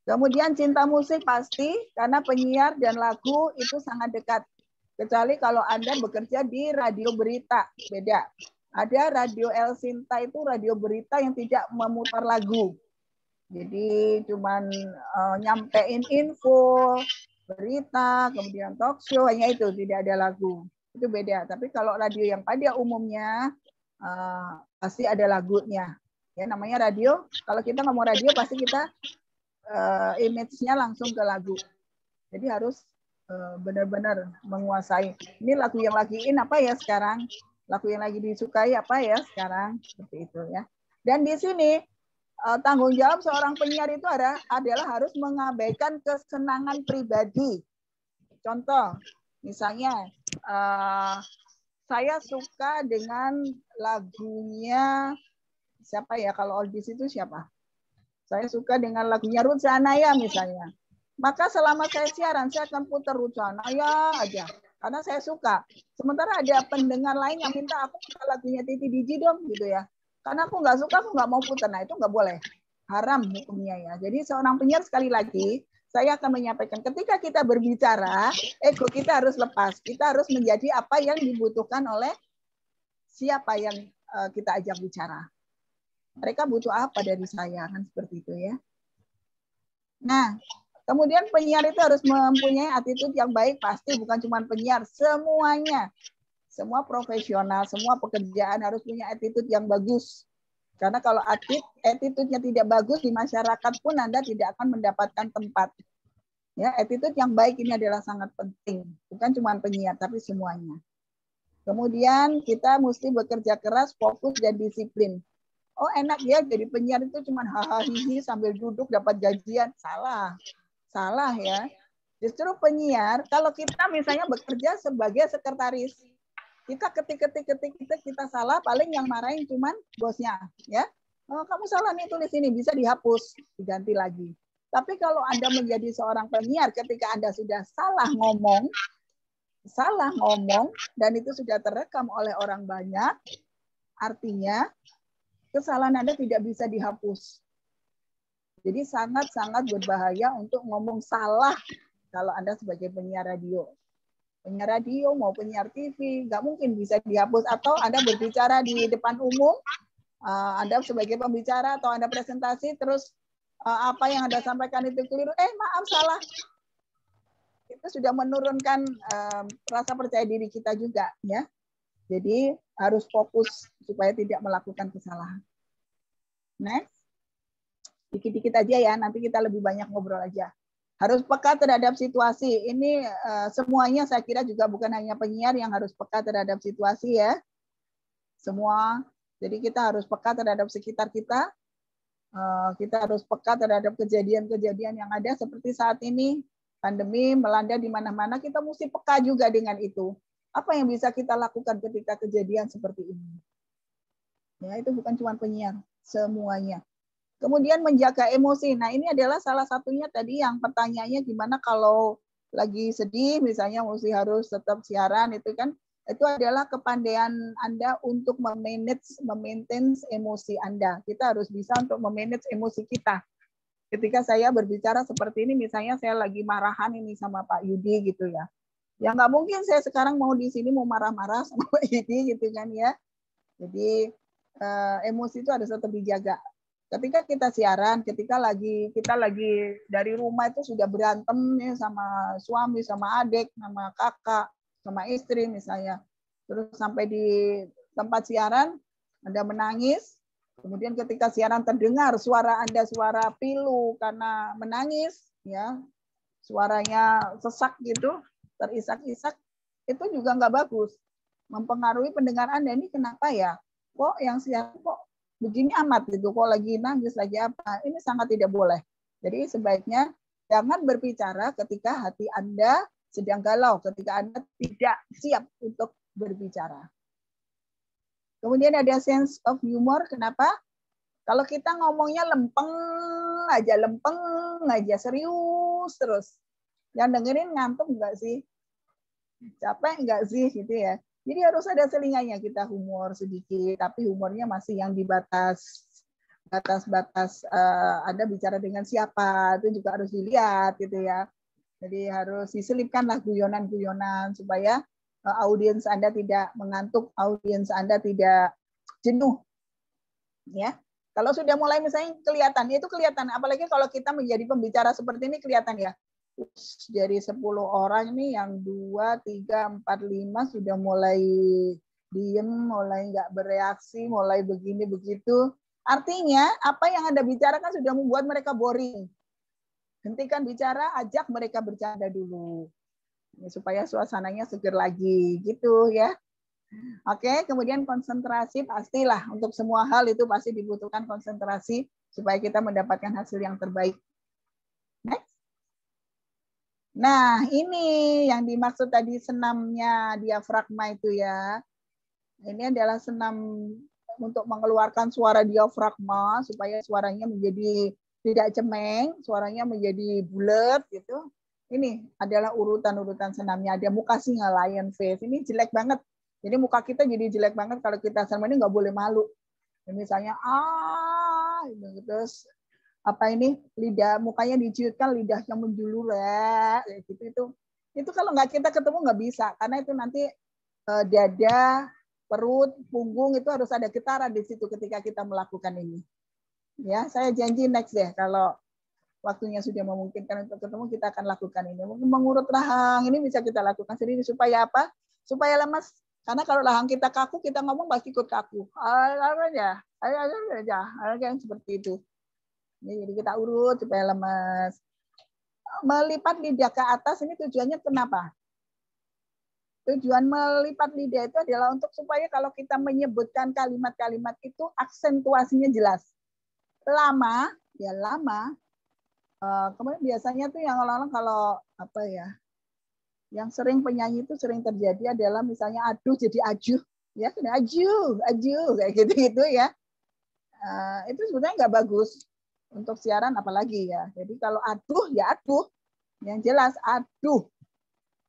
Kemudian cinta musik pasti, karena penyiar dan lagu itu sangat dekat. Kecuali kalau Anda bekerja di radio berita, beda. Ada radio El Sinta itu radio berita yang tidak memutar lagu. Jadi cuman nyampein info, berita, kemudian talk show, hanya itu, tidak ada lagu. Itu beda. Tapi kalau radio yang pada umumnya pasti ada lagunya. Ya, namanya radio. Kalau kita ngomong radio pasti kita image-nya langsung ke lagu. Jadi harus benar-benar menguasai. Ini lagu yang lagi in apa ya sekarang? Lagu yang lagi disukai apa ya sekarang? Seperti itu ya. Dan di sini tanggung jawab seorang penyiar itu adalah harus mengabaikan kesenangan pribadi. Contoh, misalnya saya suka dengan lagunya siapa ya, kalau oldies itu siapa? Saya suka dengan lagunya Ruth Sahanaya misalnya. Maka selama saya siaran, saya akan putar Ruth Sahanaya aja. Karena saya suka. Sementara ada pendengar lain yang minta aku putar lagunya Titi DJ dong gitu ya. Karena aku nggak suka, aku nggak mau putar. Nah itu nggak boleh. Haram hukumnya ya. Jadi seorang penyiar sekali lagi, saya akan menyampaikan ketika kita berbicara, ego kita harus lepas. Kita harus menjadi apa yang dibutuhkan oleh siapa yang kita ajak bicara. Mereka butuh apa dari saya, kan seperti itu ya. Nah, kemudian penyiar itu harus mempunyai attitude yang baik, pasti bukan cuma penyiar, semuanya. Semua profesional, semua pekerjaan harus punya attitude yang bagus. Karena kalau attitude-nya tidak bagus di masyarakat pun Anda tidak akan mendapatkan tempat. Ya, attitude yang baik ini adalah sangat penting. Bukan cuma penyiar, tapi semuanya. Kemudian kita mesti bekerja keras, fokus, dan disiplin. Oh enak ya, jadi penyiar itu cuma hahaha sambil duduk dapat gajian. Salah. Salah ya. Justru penyiar, kalau kita misalnya bekerja sebagai sekretaris, kita ketik kita salah, paling yang marahin cuman bosnya, ya. Oh, kamu salah nih, tulis ini, bisa dihapus, diganti lagi. Tapi kalau Anda menjadi seorang penyiar, ketika Anda sudah salah ngomong, dan itu sudah terekam oleh orang banyak, artinya kesalahan Anda tidak bisa dihapus. Jadi sangat-sangat berbahaya untuk ngomong salah kalau Anda sebagai penyiar radio. Penyiar radio mau penyiar TV, nggak mungkin bisa dihapus. Atau Anda berbicara di depan umum, Anda sebagai pembicara atau Anda presentasi, terus apa yang Anda sampaikan itu keliru, maaf salah. Itu sudah menurunkan rasa percaya diri kita juga, ya. Jadi harus fokus supaya tidak melakukan kesalahan. Next, dikit-dikit aja ya, nanti kita lebih banyak ngobrol aja. Harus peka terhadap situasi. Ini semuanya saya kira juga bukan hanya penyiar yang harus peka terhadap situasi ya. Semua. Jadi kita harus peka terhadap sekitar kita. Kita harus peka terhadap kejadian-kejadian yang ada seperti saat ini. Pandemi melanda di mana-mana, kita mesti peka juga dengan itu. Apa yang bisa kita lakukan ketika kejadian seperti ini? Ya, itu bukan cuma penyiar, semuanya. Kemudian menjaga emosi. Nah, ini adalah salah satunya tadi yang pertanyaannya gimana kalau lagi sedih, misalnya mesti harus tetap siaran, itu kan, itu adalah kepandaian Anda untuk memaintain emosi Anda. Kita harus bisa untuk memanage emosi kita. Ketika saya berbicara seperti ini, misalnya saya lagi marahan ini sama Pak Yudi gitu ya. Ya nggak mungkin saya sekarang mau di sini mau marah-marah sama Pak Yudi gitu kan ya. Jadi emosi itu harus tetap dijaga. Ketika kita siaran, kita lagi dari rumah itu sudah berantem ya, sama suami, sama adik, sama kakak, sama istri misalnya. Terus sampai di tempat siaran, Anda menangis. Kemudian ketika siaran terdengar suara Anda suara pilu karena menangis, ya suaranya sesak gitu, terisak-isak, itu juga nggak bagus. Mempengaruhi pendengar Anda. Ini kenapa ya? Kok yang siaran kok begini amat gitu, kok lagi nangis, lagi apa? Ini sangat tidak boleh. Jadi sebaiknya jangan berbicara ketika hati Anda sedang galau, ketika Anda tidak siap untuk berbicara. Kemudian ada sense of humor. Kenapa? Kalau kita ngomongnya lempeng aja, serius terus. Yang dengerin ngantuk nggak sih? Capek nggak sih? Gitu ya. Jadi harus ada selinganya, kita humor sedikit, tapi humornya masih yang di batas Anda bicara dengan siapa, itu juga harus dilihat gitu ya. Jadi harus diselipkanlah guyonan-guyonan supaya audiens Anda tidak mengantuk, audiens Anda tidak jenuh. Ya. Kalau sudah mulai misalnya kelihatan, apalagi kalau kita menjadi pembicara seperti ini kelihatan ya. Dari 10 orang ini yang 2, 3, 4, 5 sudah mulai diem, mulai nggak bereaksi, mulai begini begitu. Artinya apa yang Anda bicarakan sudah membuat mereka boring. Hentikan bicara, ajak mereka bercanda dulu. Supaya suasananya seger lagi gitu ya. Oke, kemudian konsentrasi pastilah untuk semua hal itu pasti dibutuhkan konsentrasi supaya kita mendapatkan hasil yang terbaik. Next. Nah, ini yang dimaksud tadi senamnya diafragma itu ya. Ini adalah senam untuk mengeluarkan suara diafragma supaya suaranya menjadi tidak cemeng, suaranya menjadi bulat gitu. Ini adalah urutan-urutan senamnya. Ada muka singa, lion face. Ini jelek banget. Jadi muka kita jadi jelek banget kalau kita senam ini nggak boleh malu. Misalnya terus lidah mukanya dijiutkan, lidahnya menjulur ya, gitu. Itu kalau nggak kita ketemu nggak bisa, karena itu nanti dada, perut, punggung itu harus ada getaran di situ ketika kita melakukan ini. Ya, saya janji next deh kalau waktunya sudah memungkinkan untuk ketemu, kita akan lakukan ini. Mengurut rahang ini bisa kita lakukan sendiri supaya apa? Supaya lemas. Karena kalau rahang kita kaku, kita ngomong pasti ikut kaku. Aja, seperti itu. Jadi kita urut supaya lemas. Melipat lidah ke atas ini tujuannya kenapa? Tujuan melipat lidah itu adalah untuk supaya kalau kita menyebutkan kalimat-kalimat itu aksentuasinya jelas. Lama. Kemudian biasanya tuh yang orang-orang kalau yang sering penyanyi itu sering terjadi adalah misalnya aduh jadi ajuh, ya ajuh kayak gitu ya. Itu sebenarnya nggak bagus untuk siaran apalagi ya. Jadi kalau aduh ya aduh, yang jelas aduh,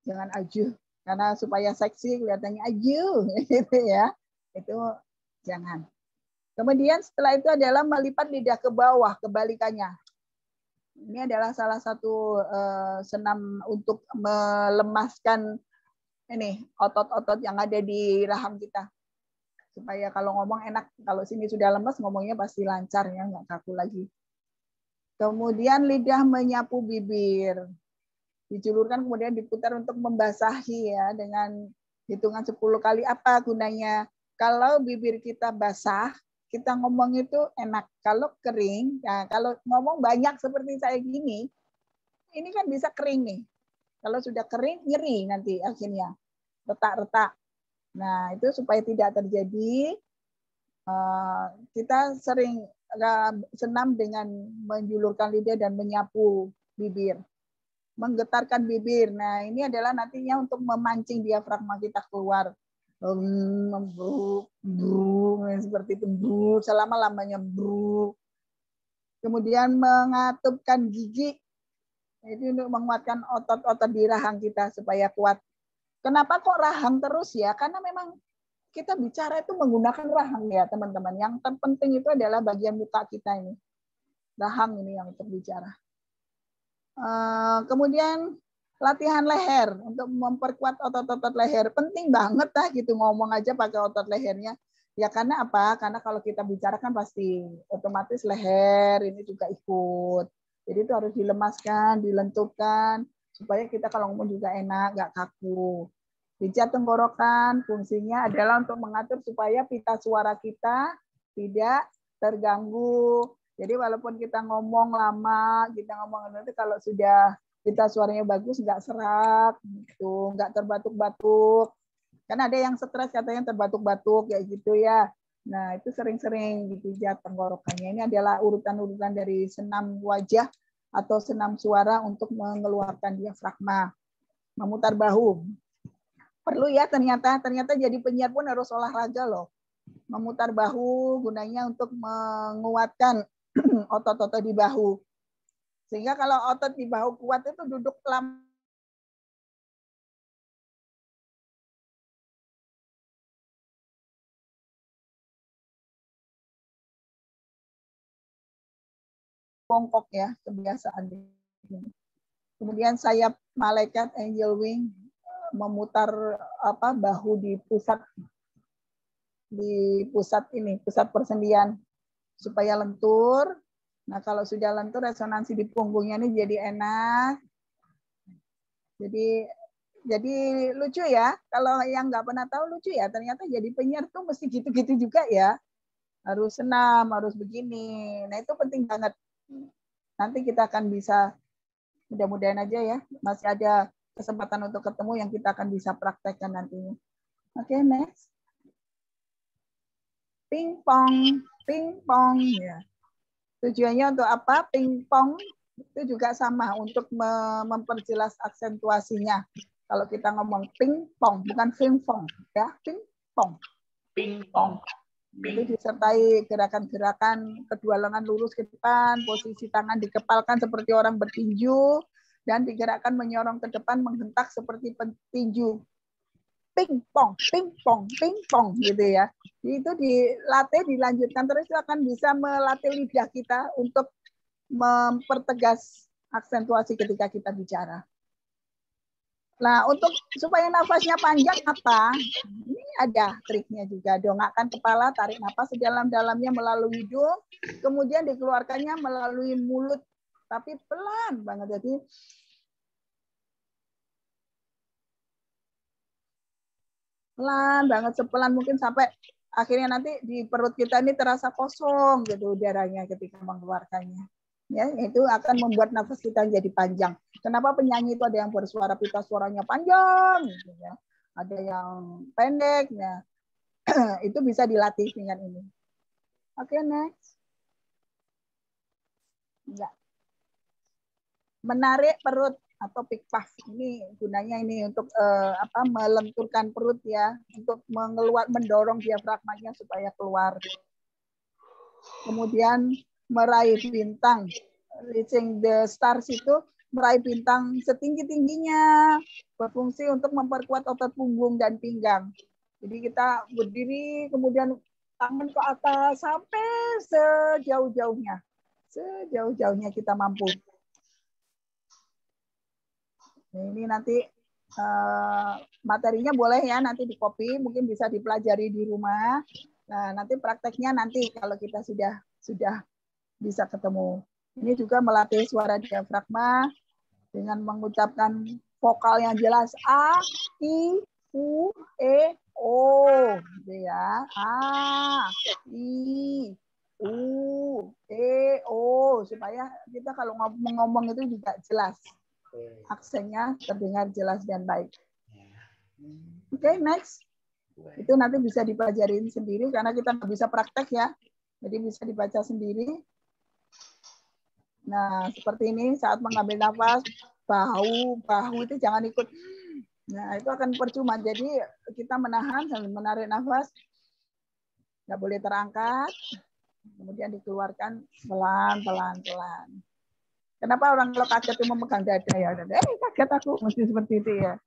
jangan ajuh karena supaya seksi kelihatannya ajuh gitu ya. Itu jangan. Kemudian setelah itu adalah melipat lidah ke bawah, kebalikannya. Ini adalah salah satu senam untuk melemaskan ini otot-otot yang ada di rahang kita. Supaya kalau ngomong enak, kalau sini sudah lemas ngomongnya pasti lancar ya, nggak kaku lagi. Kemudian lidah menyapu bibir. Dijulurkan kemudian diputar untuk membasahi ya dengan hitungan 10 kali. Apa gunanya? Kalau bibir kita basah, kita ngomong itu enak. Kalau kering, ya kalau ngomong banyak seperti saya gini, ini kan bisa kering nih. Kalau sudah kering, nyeri nanti akhirnya. Retak-retak. Nah, itu supaya tidak terjadi, kita sering senam dengan menjulurkan lidah dan menyapu bibir. Menggetarkan bibir. Nah, ini adalah nantinya untuk memancing diafragma kita keluar. Seperti itu, selama-lamanya. Kemudian mengatupkan gigi, itu untuk menguatkan otot-otot di rahang kita supaya kuat. Kenapa kok rahang terus ya? Karena memang kita bicara itu menggunakan rahang ya teman-teman. Yang terpenting itu adalah bagian muka kita ini, rahang ini yang terbicara. Kemudian latihan leher untuk memperkuat otot-otot leher. Penting banget lah gitu, ngomong aja pakai otot lehernya. Ya karena apa? Karena kalau kita bicara kan pasti otomatis leher ini juga ikut. Jadi itu harus dilemaskan, dilenturkan supaya kita kalau ngomong juga enak, nggak kaku. Pijat tenggorokan fungsinya adalah untuk mengatur supaya pita suara kita tidak terganggu. Jadi walaupun kita ngomong lama, kita ngomong nanti kalau sudah kita suaranya bagus, nggak serak, gitu, nggak terbatuk-batuk. Kan ada yang stres katanya terbatuk-batuk kayak gitu ya. Nah itu sering-sering dipijat tenggorokannya. Ini adalah urutan-urutan dari senam wajah atau senam suara untuk mengeluarkan diafragma. Memutar bahu. Perlu ya ternyata jadi penyiar pun harus olahraga loh. Memutar bahu gunanya untuk menguatkan otot-otot di bahu. Sehingga kalau otot di bahu kuat itu duduk lama. Bongkok ya, kebiasaan. Kemudian sayap malaikat, angel wing, memutar bahu di pusat ini, pusat persendian supaya lentur. Nah, kalau sudah lentur, resonansi di punggungnya ini jadi enak. Jadi lucu ya. Kalau yang nggak pernah tahu lucu ya. Ternyata jadi penyiar tuh mesti gitu-gitu juga ya. Harus senam, harus begini. Nah, itu penting banget. Nanti kita akan bisa, mudah-mudahan aja ya, masih ada kesempatan untuk ketemu yang kita akan bisa praktekkan nantinya. Oke, next. Pingpong ya. Tujuannya untuk apa? Pingpong itu juga sama untuk memperjelas aksentuasinya. Kalau kita ngomong pingpong, bukan pingpong, ya pingpong. Itu disertai gerakan-gerakan kedua lengan lurus ke depan, posisi tangan dikepalkan seperti orang bertinju, dan digerakkan menyorong ke depan menghentak seperti petinju. Pingpong gitu ya. Itu dilatih, dilanjutkan terus itu akan bisa melatih lidah kita untuk mempertegas aksentuasi ketika kita bicara. Nah, untuk supaya nafasnya panjang apa? Ini ada triknya juga. Dongakkan kepala, tarik nafas sedalam-dalamnya melalui hidung, kemudian dikeluarkannya melalui mulut, tapi pelan banget. Jadi pelan banget, sepelan mungkin sampai akhirnya nanti di perut kita ini terasa kosong gitu udaranya ketika mengeluarkannya. Ya, itu akan membuat nafas kita jadi panjang. Kenapa penyanyi itu ada yang bersuara pita suaranya panjang, gitu ya. Ada yang pendek, ya. Itu bisa dilatih dengan ini. Oke, next. Ya. Menarik perut atau pick puff. Ini gunanya ini untuk melenturkan perut ya, untuk mendorong diafragmanya supaya keluar. Kemudian meraih bintang, reaching the stars itu meraih bintang setinggi-tingginya, berfungsi untuk memperkuat otot punggung dan pinggang. Jadi kita berdiri, kemudian tangan ke atas sampai sejauh-jauhnya. Sejauh-jauhnya kita mampu. Ini nanti materinya boleh ya, nanti di copy, mungkin bisa dipelajari di rumah. Nah, nanti prakteknya nanti kalau kita sudah bisa ketemu. Ini juga melatih suara diafragma dengan mengucapkan vokal yang jelas A, I, U, E, O, gitu ya. A, I, U, E, O, supaya kita kalau ngomong itu juga jelas. Aksennya terdengar jelas dan baik. Oke, next. Itu nanti bisa dipelajarin sendiri karena kita nggak bisa praktek ya. Jadi bisa dibaca sendiri. Nah, seperti ini saat mengambil nafas, bahu itu jangan ikut. Nah, itu akan percuma. Jadi kita menahan sambil menarik nafas. Nggak boleh terangkat. Kemudian dikeluarkan pelan-pelan. Kenapa orang kalau kaget itu memegang dada ya? Kaget aku, mesti seperti itu ya.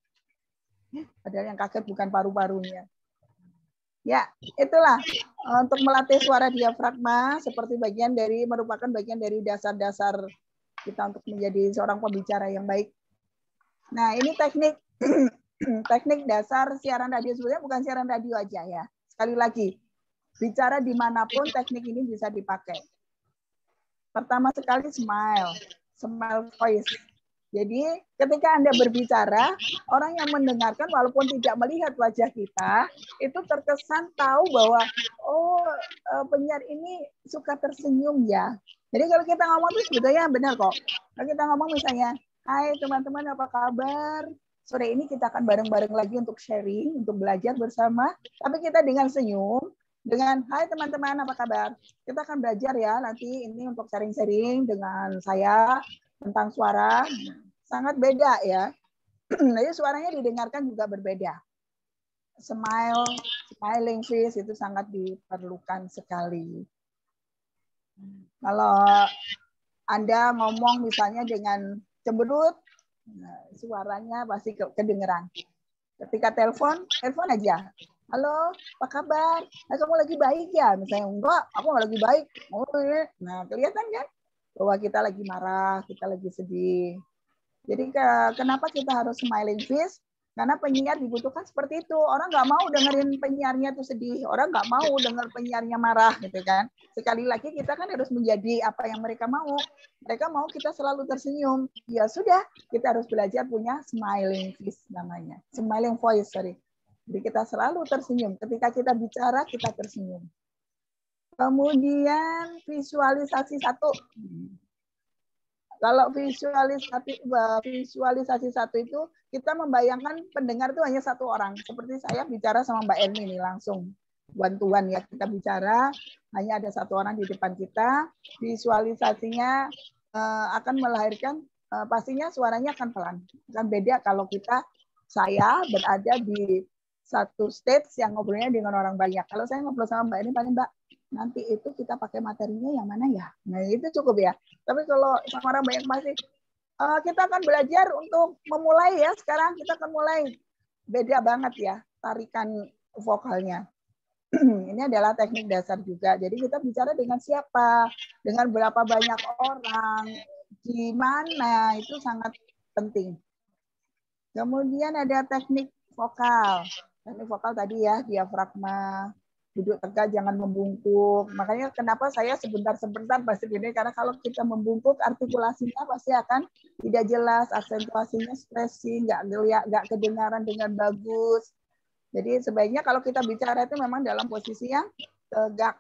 Padahal yang kaget bukan paru-parunya. Ya, itulah untuk melatih suara diafragma seperti merupakan bagian dari dasar-dasar kita untuk menjadi seorang pembicara yang baik. Nah, ini teknik teknik dasar siaran radio, sebenarnya bukan siaran radio aja ya. Sekali lagi, bicara dimanapun teknik ini bisa dipakai. Pertama sekali smile voice. Jadi ketika Anda berbicara, orang yang mendengarkan walaupun tidak melihat wajah kita, itu terkesan tahu bahwa penyiar ini suka tersenyum ya. Jadi kalau kita ngomong itu sebetulnya benar kok. Kalau kita ngomong misalnya, hai teman-teman apa kabar? Sore ini kita akan bareng-bareng lagi untuk sharing, untuk belajar bersama. Tapi kita dengan senyum, dengan hai teman-teman apa kabar? Kita akan belajar ya nanti ini untuk sharing-sharing dengan saya tentang suara. Sangat beda ya. Jadi suaranya didengarkan juga berbeda. Smiling face itu sangat diperlukan sekali. Kalau Anda ngomong misalnya dengan cemberut, suaranya pasti kedengeran. Ketika telepon aja. Halo, apa kabar? Nah, kamu lagi baik ya? Misalnya enggak, aku nggak lagi baik. Nah, kelihatan kan bahwa kita lagi marah, kita lagi sedih. Jadi kenapa kita harus smiling face? Karena penyiar dibutuhkan seperti itu. Orang nggak mau dengerin penyiarnya itu sedih. Orang nggak mau denger penyiarnya marah, gitu kan? Sekali lagi kita kan harus menjadi apa yang mereka mau. Mereka mau kita selalu tersenyum. Ya sudah, kita harus belajar punya smiling face namanya. Smiling voice, sorry. Jadi kita selalu tersenyum. Ketika kita bicara, kita tersenyum. Kemudian visualisasi satu. Kalau visualisasi satu itu kita membayangkan pendengar itu hanya satu orang. Seperti saya bicara sama Mbak Erni nih langsung one-to-one ya, kita bicara hanya ada satu orang di depan kita. Visualisasinya akan melahirkan pastinya suaranya akan pelan. Akan beda kalau saya berada di satu stage yang ngobrolnya dengan orang banyak. Kalau saya ngobrol sama Mbak Erni paling Mbak nanti itu kita pakai materinya yang mana ya? Nah itu cukup ya. Tapi kalau sama orang banyak pasti kita akan belajar untuk memulai ya. Sekarang kita akan mulai beda banget ya tarikan vokalnya. Ini adalah teknik dasar juga. Jadi kita bicara dengan siapa, dengan berapa banyak orang, di mana, itu sangat penting. Kemudian ada teknik vokal. Teknik vokal tadi ya, diafragma, duduk tegak, jangan membungkuk. Makanya kenapa saya sebentar-sebentar pasti gini, karena kalau kita membungkuk, artikulasinya pasti akan tidak jelas, aksentuasinya stressing, nggak kedengaran dengan bagus. Jadi sebaiknya kalau kita bicara itu memang dalam posisi yang tegak,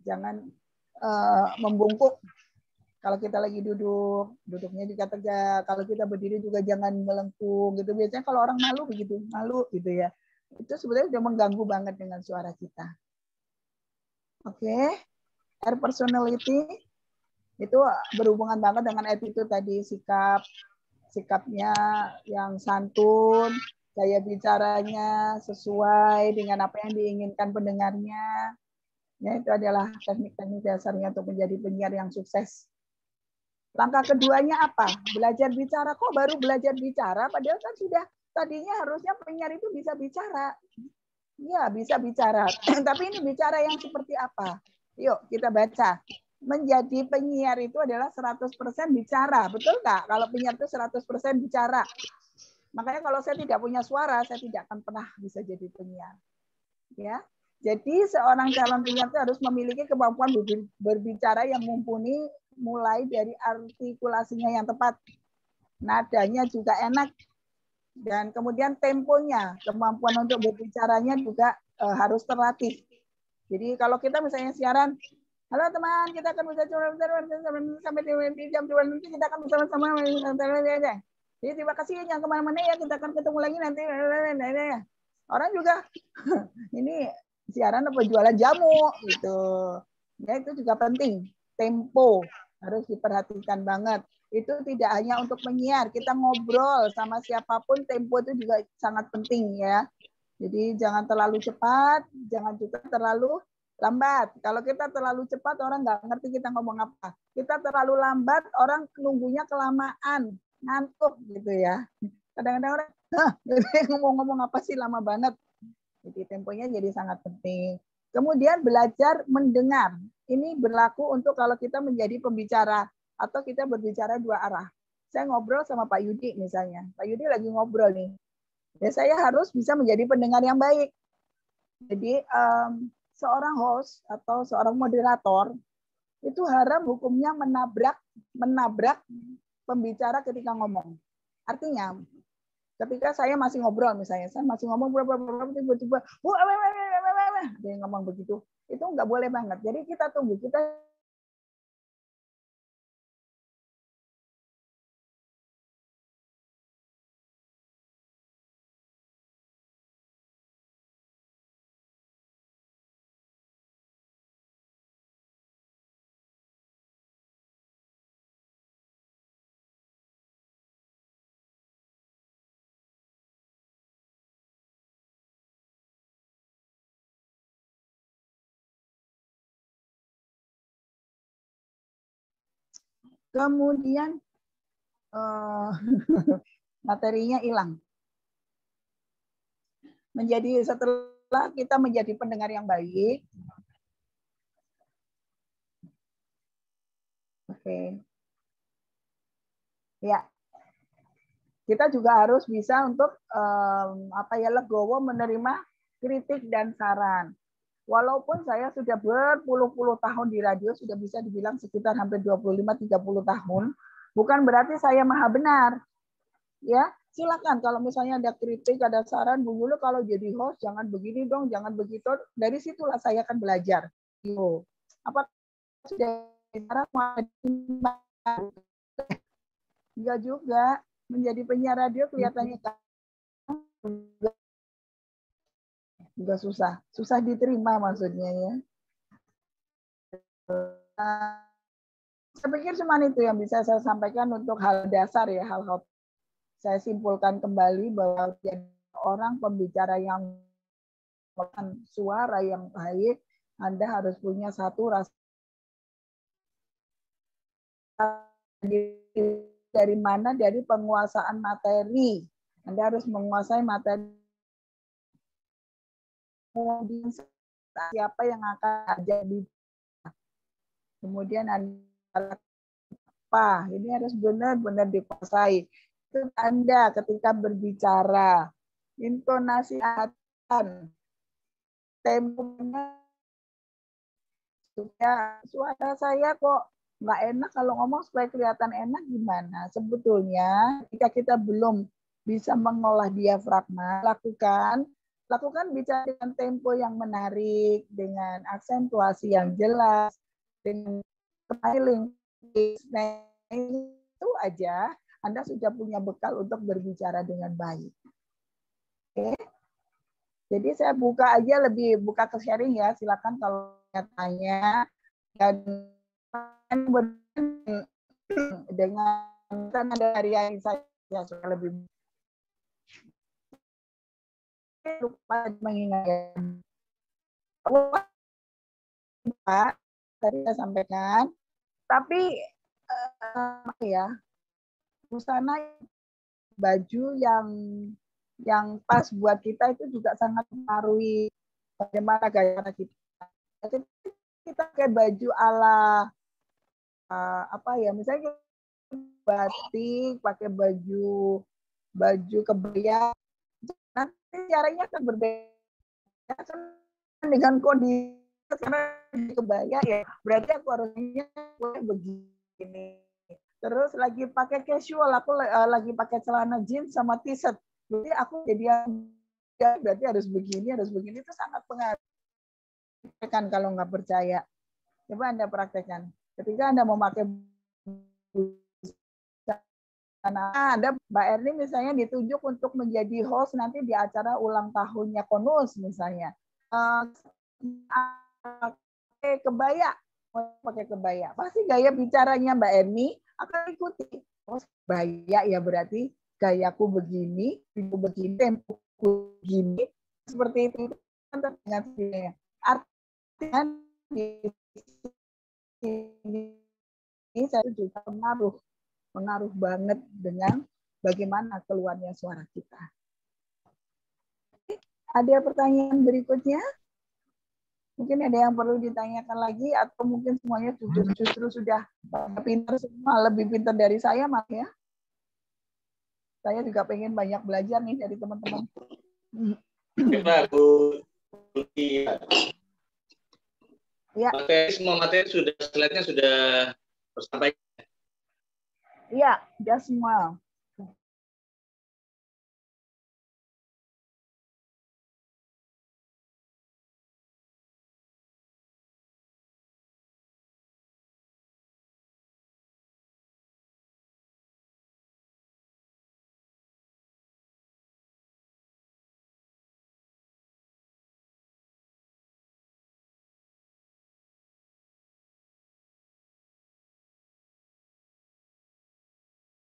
jangan membungkuk. Kalau kita lagi duduk, duduknya juga tegak. Kalau kita berdiri juga jangan melengkung gitu. Biasanya kalau orang malu begitu, malu gitu ya. Itu sebenarnya sudah mengganggu banget dengan suara kita. Oke, air personality itu berhubungan banget dengan attitude tadi, sikapnya yang santun, gaya bicaranya sesuai dengan apa yang diinginkan pendengarnya. Ya, itu adalah teknik-teknik dasarnya untuk menjadi penyiar yang sukses. Langkah keduanya apa? Belajar bicara. Kok baru belajar bicara? Padahal kan sudah tadinya harusnya penyiar itu bisa bicara. Ya, bisa bicara. Tapi ini bicara yang seperti apa? Yuk, kita baca. Menjadi penyiar itu adalah 100% bicara. Betul nggak? Kalau penyiar itu 100% bicara. Makanya kalau saya tidak punya suara, saya tidak akan pernah bisa jadi penyiar. Ya. Jadi seorang calon penyiar itu harus memiliki kemampuan berbicara yang mumpuni, mulai dari artikulasinya yang tepat, nadanya juga enak, dan kemudian temponya, kemampuan untuk berbicaranya juga harus terlatih. Jadi kalau kita misalnya siaran, halo teman, kita akan bisa sampai di jam 2 nanti kita akan bersama-sama. Jadi terima kasih, jangan kemana-mana ya, kita akan ketemu lagi nanti. Orang juga ini siaran apa jualan jamu gitu. Ya itu juga penting. Tempo harus diperhatikan banget. Itu tidak hanya untuk menyiar, kita ngobrol sama siapapun, tempo itu juga sangat penting ya. Jadi jangan terlalu cepat, jangan juga terlalu lambat. Kalau kita terlalu cepat, orang nggak ngerti kita ngomong apa. Kita terlalu lambat, orang nunggunya kelamaan, ngantuk gitu ya. Kadang-kadang orang, ngomong-ngomong apa sih lama banget. Jadi temponya jadi sangat penting. Kemudian belajar mendengar. Ini berlaku untuk kalau kita menjadi pembicara atau kita berbicara dua arah. Saya ngobrol sama Pak Yudi misalnya. Pak Yudi lagi ngobrol nih. Ya saya harus bisa menjadi pendengar yang baik. Jadi seorang host atau seorang moderator itu haram hukumnya menabrak pembicara ketika ngomong. Artinya ketika saya masih ngobrol misalnya, saya masih ngomong tiba-tiba dia ngomong begitu, itu nggak boleh banget. Jadi kita tunggu, kita kemudian materinya hilang. Setelah kita menjadi pendengar yang baik, oke, ya, kita juga harus bisa untuk legowo menerima kritik dan saran. Walaupun saya sudah berpuluh-puluh tahun di radio, sudah bisa dibilang sekitar hampir 25-30 tahun, bukan berarti saya maha benar. Ya, silakan kalau misalnya ada kritik, ada saran, Bu Yulu kalau jadi host jangan begini dong, jangan begitu. Dari situlah saya akan belajar. Apa sudah enggak juga menjadi penyiar radio kelihatannya juga susah diterima maksudnya ya. Saya pikir cuma itu yang bisa saya sampaikan untuk hal dasar ya, hal-hal. Saya simpulkan kembali bahwa jadi orang pembicara yang suara yang baik, Anda harus punya satu rasa dari mana, dari penguasaan materi. Anda harus menguasai materi. siapa yang akan jadi. Kemudian apa? Ini harus benar-benar dikuasai. Itu Anda ketika berbicara, intonasi temponya, supaya suara saya kok nggak enak kalau ngomong supaya kelihatan enak gimana? Sebetulnya jika kita belum bisa mengolah diafragma, lakukan bicara dengan tempo yang menarik, dengan aksentuasi yang jelas, dengan smiling. Nah, itu aja Anda sudah punya bekal untuk berbicara dengan baik. Oke. Jadi saya buka ke sharing ya. Silakan kalau tanya dan dengan dari yang saya lebih lupa mengingatkan. Pak, tadi saya sampaikan, tapi ya busana baju yang pas buat kita itu juga sangat mempengaruhi bagaimana gaya kita. Jadi kita pakai baju ala misalnya batik, pakai baju kebaya, nanti caranya akan berbeda dengan kondisi. Karena kebaya ya berarti aku harusnya begini. Terus lagi pakai casual, aku lagi pakai celana jeans sama t-shirt. Jadi aku jadi berarti harus begini itu sangat pengaruh. Kan kalau nggak percaya, coba Anda praktekkan. Ketika Anda mau pakai Anda Mbak Erni misalnya ditunjuk untuk menjadi host nanti di acara ulang tahunnya Konus misalnya. Pakai kebaya, pasti gaya bicaranya Mbak Erni akan ikuti. Oh, kebaya ya berarti gayaku begini, tempoku begini, seperti itu dengan sendirinya. Artinya ini saya juga pengaruh banget dengan bagaimana keluarnya suara kita. Ada pertanyaan berikutnya? Mungkin ada yang perlu ditanyakan lagi atau mungkin semuanya justru sudah pintar semua, lebih pintar dari saya Mas ya. Saya juga pengen banyak belajar nih dari teman-teman. Bu. Ya. Semua materi sudah, slide-nya sudah tersampaikan. Iya, sudah semua.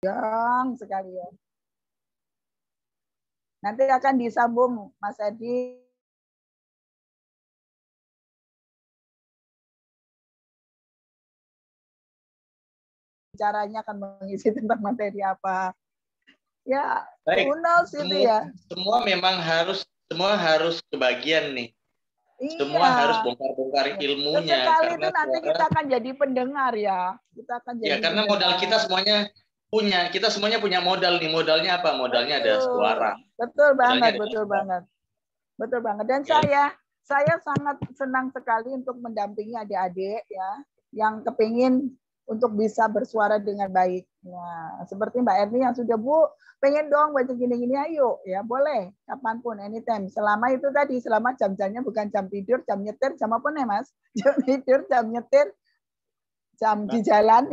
Yang sekali ya. Nanti akan disambung Mas Edi. Caranya akan mengisi tentang materi apa. Ya, baik. Itu ya. Semua memang harus kebagian nih. Iya. Semua harus bongkar-bongkar ilmunya. Sesekali karena itu nanti kita akan jadi pendengar ya. Kita akan jadi karena modal kita semuanya punya modal nih. Modalnya apa? Modalnya ada suara. Betul banget. Betul banget. Dan saya sangat senang sekali untuk mendampingi adik-adik ya yang kepingin untuk bisa bersuara dengan baik. Nah, seperti Mbak Erni yang sudah pengen dong baca gini-gini, ayo ya boleh kapanpun, anytime. Selama itu tadi, selama jam-jamnya bukan jam tidur, jam nyetir, jam apa nih Mas? Jam tidur, jam nyetir, jam di jalan.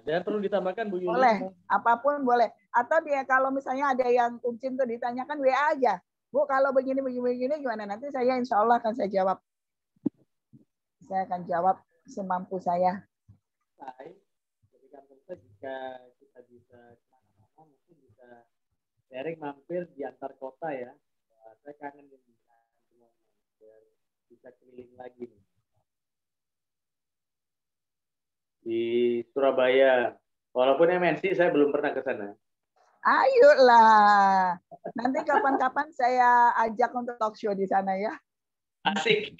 Dan perlu ditambahkan Bu Yuli. Boleh, apapun boleh. Atau dia kalau misalnya ada yang kuncin tuh ditanyakan WA aja. Bu kalau begini gimana? Nanti saya insya Allah akan saya jawab. Saya akan jawab semampu saya. Baik. Jadi kan jika kita bisa kemana-mana, mungkin bisa sharing mampir di antar kota ya. Saya kangen dengan semuanya biar bisa keliling lagi nih. Di Surabaya, walaupun MNC saya belum pernah ke sana. Ayolah, nanti kapan-kapan saya ajak untuk talk show di sana ya. Asik.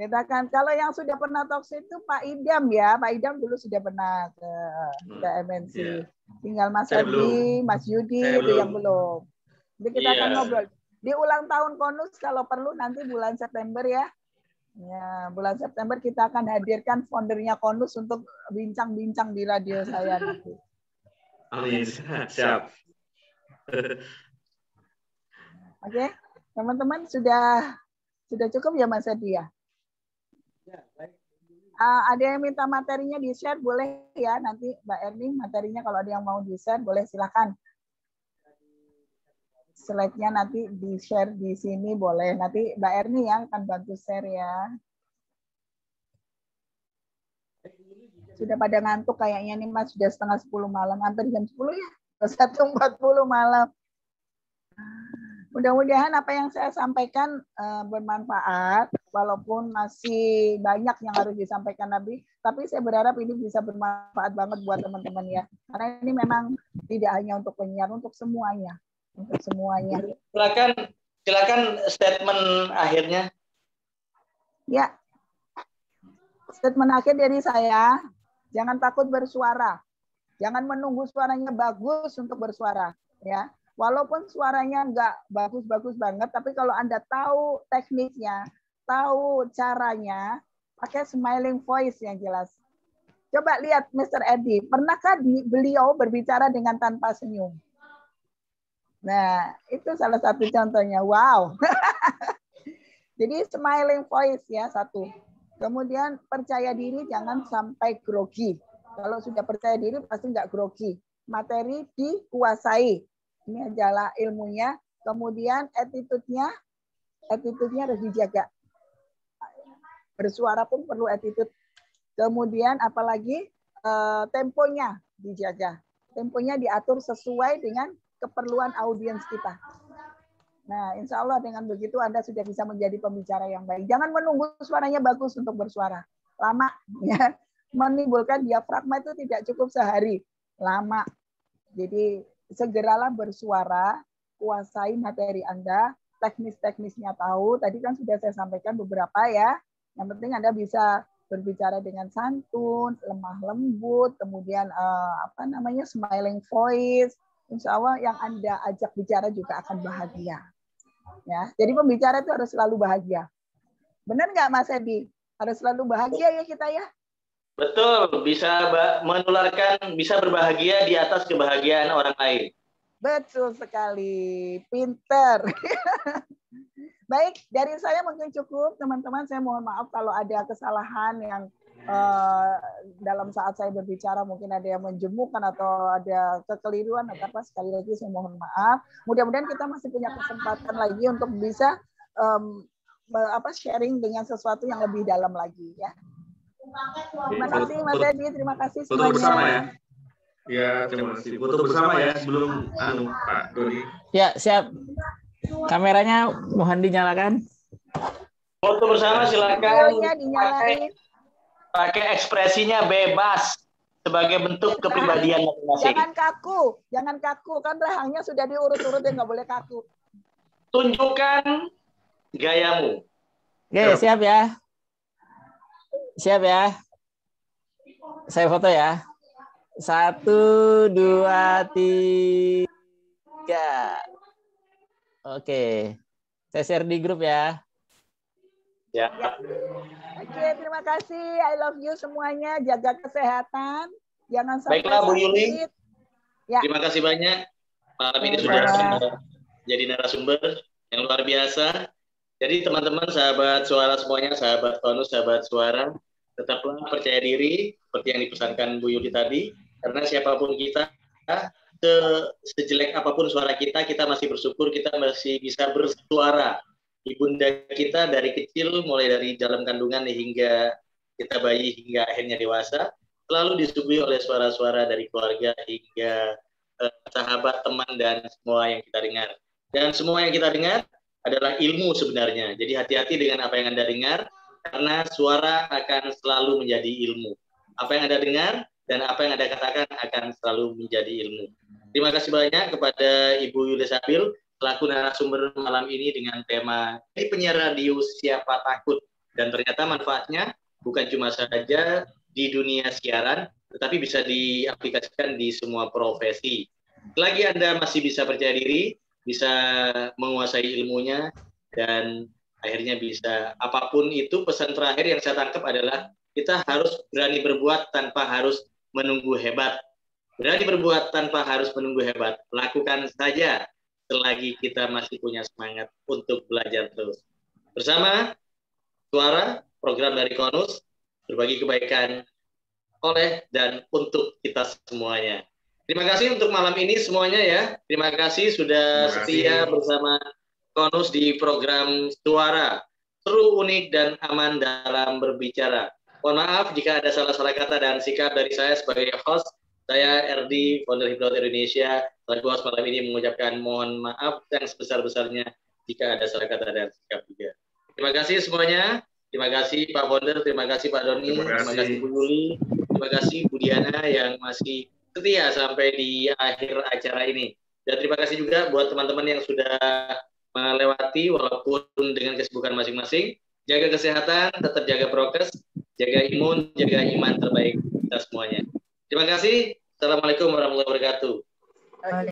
Kita kan kalau yang sudah pernah talkshow itu Pak Idam ya, Pak Idam dulu sudah pernah ke MNC. Iya. Tinggal Mas Saya Adi, Mas Yudi Saya itu belum. yang belum. Jadi kita akan Iya. ngobrol di ulang tahun Konus kalau perlu nanti bulan September ya. Ya, bulan September kita akan hadirkan foundernya Konus untuk bincang-bincang di radio saya nanti. Amin. Siap. Oke, teman-teman sudah cukup ya Mas Adi ya? Ada yang minta materinya di-share boleh ya nanti Mbak Erni materinya kalau ada yang mau di-share boleh silakan. Slide-nya nanti di-share di sini boleh. Nanti Mbak Erni yang akan bantu share ya. Sudah pada ngantuk kayaknya nih Mas, sudah 9:30 malam, hampir jam 10 ya. 1:40 malam. Mudah-mudahan apa yang saya sampaikan bermanfaat, walaupun masih banyak yang harus disampaikan Nabi, tapi saya berharap ini bisa bermanfaat banget buat teman-teman ya. Karena ini memang tidak hanya untuk penyiar, untuk semuanya. Untuk semuanya. Silakan statement akhirnya. Ya. Statement akhir dari saya, jangan takut bersuara. Jangan menunggu suaranya bagus untuk bersuara. Ya. Walaupun suaranya nggak bagus-bagus banget, tapi kalau Anda tahu tekniknya, tahu caranya, pakai smiling voice yang jelas. Coba lihat Mr. Edi, pernahkah beliau berbicara dengan tanpa senyum? Nah, itu salah satu contohnya. Wow. Jadi smiling voice ya, satu. Kemudian percaya diri, jangan sampai grogi. Kalau sudah percaya diri, pasti nggak grogi. Materi dikuasai. Ini adalah ilmunya. Kemudian attitude-nya harus dijaga. Bersuara pun perlu attitude. Kemudian apalagi temponya dijaga. Temponya diatur sesuai dengan keperluan audiens kita. Nah, insya Allah dengan begitu Anda sudah bisa menjadi pembicara yang baik. Jangan menunggu suaranya bagus untuk bersuara. Lama. Ya. Menimbulkan diafragma itu tidak cukup sehari. Lama. Jadi segeralah bersuara, kuasai materi Anda, teknis-teknisnya tahu. Tadi kan sudah saya sampaikan beberapa ya. Yang penting Anda bisa berbicara dengan santun, lemah lembut, kemudian smiling voice. Insya Allah yang Anda ajak bicara juga akan bahagia. Ya, jadi pembicara itu harus selalu bahagia. Benar nggak Mas Edi? Harus selalu bahagia ya kita ya? Betul, bisa menularkan, bisa berbahagia di atas kebahagiaan orang lain. Betul sekali, pinter. Baik, dari saya mungkin cukup, teman-teman. Saya mohon maaf kalau ada kesalahan yang dalam saat saya berbicara mungkin ada yang menjemukan atau ada kekeliruan atau apa. Sekali lagi saya mohon maaf. Mudah-mudahan kita masih punya kesempatan lagi untuk bisa sharing dengan sesuatu yang lebih dalam lagi ya. Terima kasih Mas Edi, terima kasih semuanya. Foto bersama ya. Ya, terima kasih. Foto bersama ya sebelum Pak Doni. Ya, siap. Kameranya mohon dinyalakan. Foto bersama silakan. Dinyalain. Pakai ekspresinya bebas sebagai bentuk kepribadian masing-masing. Jangan kaku. Kan rahangnya sudah diurut-urut ya, nggak boleh kaku. Tunjukkan gayamu. Oke, siap ya. Siap ya. Saya foto ya. 1, 2, 3. Oke. Saya share di grup ya. Ya. Oke, terima kasih. I love you semuanya. Jaga kesehatan. Jangan sampai Baiklah Bu Yuli. Ya. Terima kasih banyak. Malam ini sudah jadi narasumber yang luar biasa. Jadi teman-teman, sahabat suara semuanya, sahabat Konus, sahabat suara, tetaplah percaya diri seperti yang dipesankan Bu Yuli tadi, karena siapapun kita, sejelek apapun suara kita, kita masih bersyukur kita masih bisa bersuara. Ibunda kita dari kecil, mulai dari dalam kandungan hingga kita bayi hingga akhirnya dewasa, selalu disuguhi oleh suara-suara dari keluarga hingga sahabat, teman, dan semua yang kita dengar. Dan semua yang kita dengar adalah ilmu sebenarnya. Jadi hati-hati dengan apa yang Anda dengar, karena suara akan selalu menjadi ilmu. Apa yang Anda dengar dan apa yang Anda katakan akan selalu menjadi ilmu. Terima kasih banyak kepada Ibu Yuli Sabil. selaku narasumber malam ini dengan tema ini penyiar radio siapa takut, dan ternyata manfaatnya bukan cuma saja di dunia siaran, tetapi bisa diaplikasikan di semua profesi. Selagi Anda masih bisa percaya diri, bisa menguasai ilmunya, dan akhirnya bisa apapun itu, pesan terakhir yang saya tangkap adalah kita harus berani berbuat tanpa harus menunggu hebat. Berani berbuat tanpa harus menunggu hebat. Lakukan saja selagi kita masih punya semangat untuk belajar terus. Bersama Suara, program dari Konus, berbagi kebaikan oleh dan untuk kita semuanya. Terima kasih untuk malam ini semuanya ya. Terima kasih sudah setia bersama Konus di program Suara. Seru, unik, dan aman dalam berbicara. Mohon maaf jika ada salah-salah kata dan sikap dari saya sebagai host. Saya RD, founder Hipnotis Indonesia. Selaku host malam ini mengucapkan mohon maaf yang sebesar-besarnya jika ada salah kata dan sikap juga. Terima kasih semuanya. Terima kasih Pak Founder, terima kasih Pak Doni, terima kasih Bu Yuli, terima kasih Bu Diana yang masih setia sampai di akhir acara ini. Dan terima kasih juga buat teman-teman yang sudah melewati walaupun dengan kesibukan masing-masing. Jaga kesehatan, tetap jaga prokes, jaga imun, jaga iman terbaik kita semuanya. Terima kasih. Assalamualaikum warahmatullahi wabarakatuh.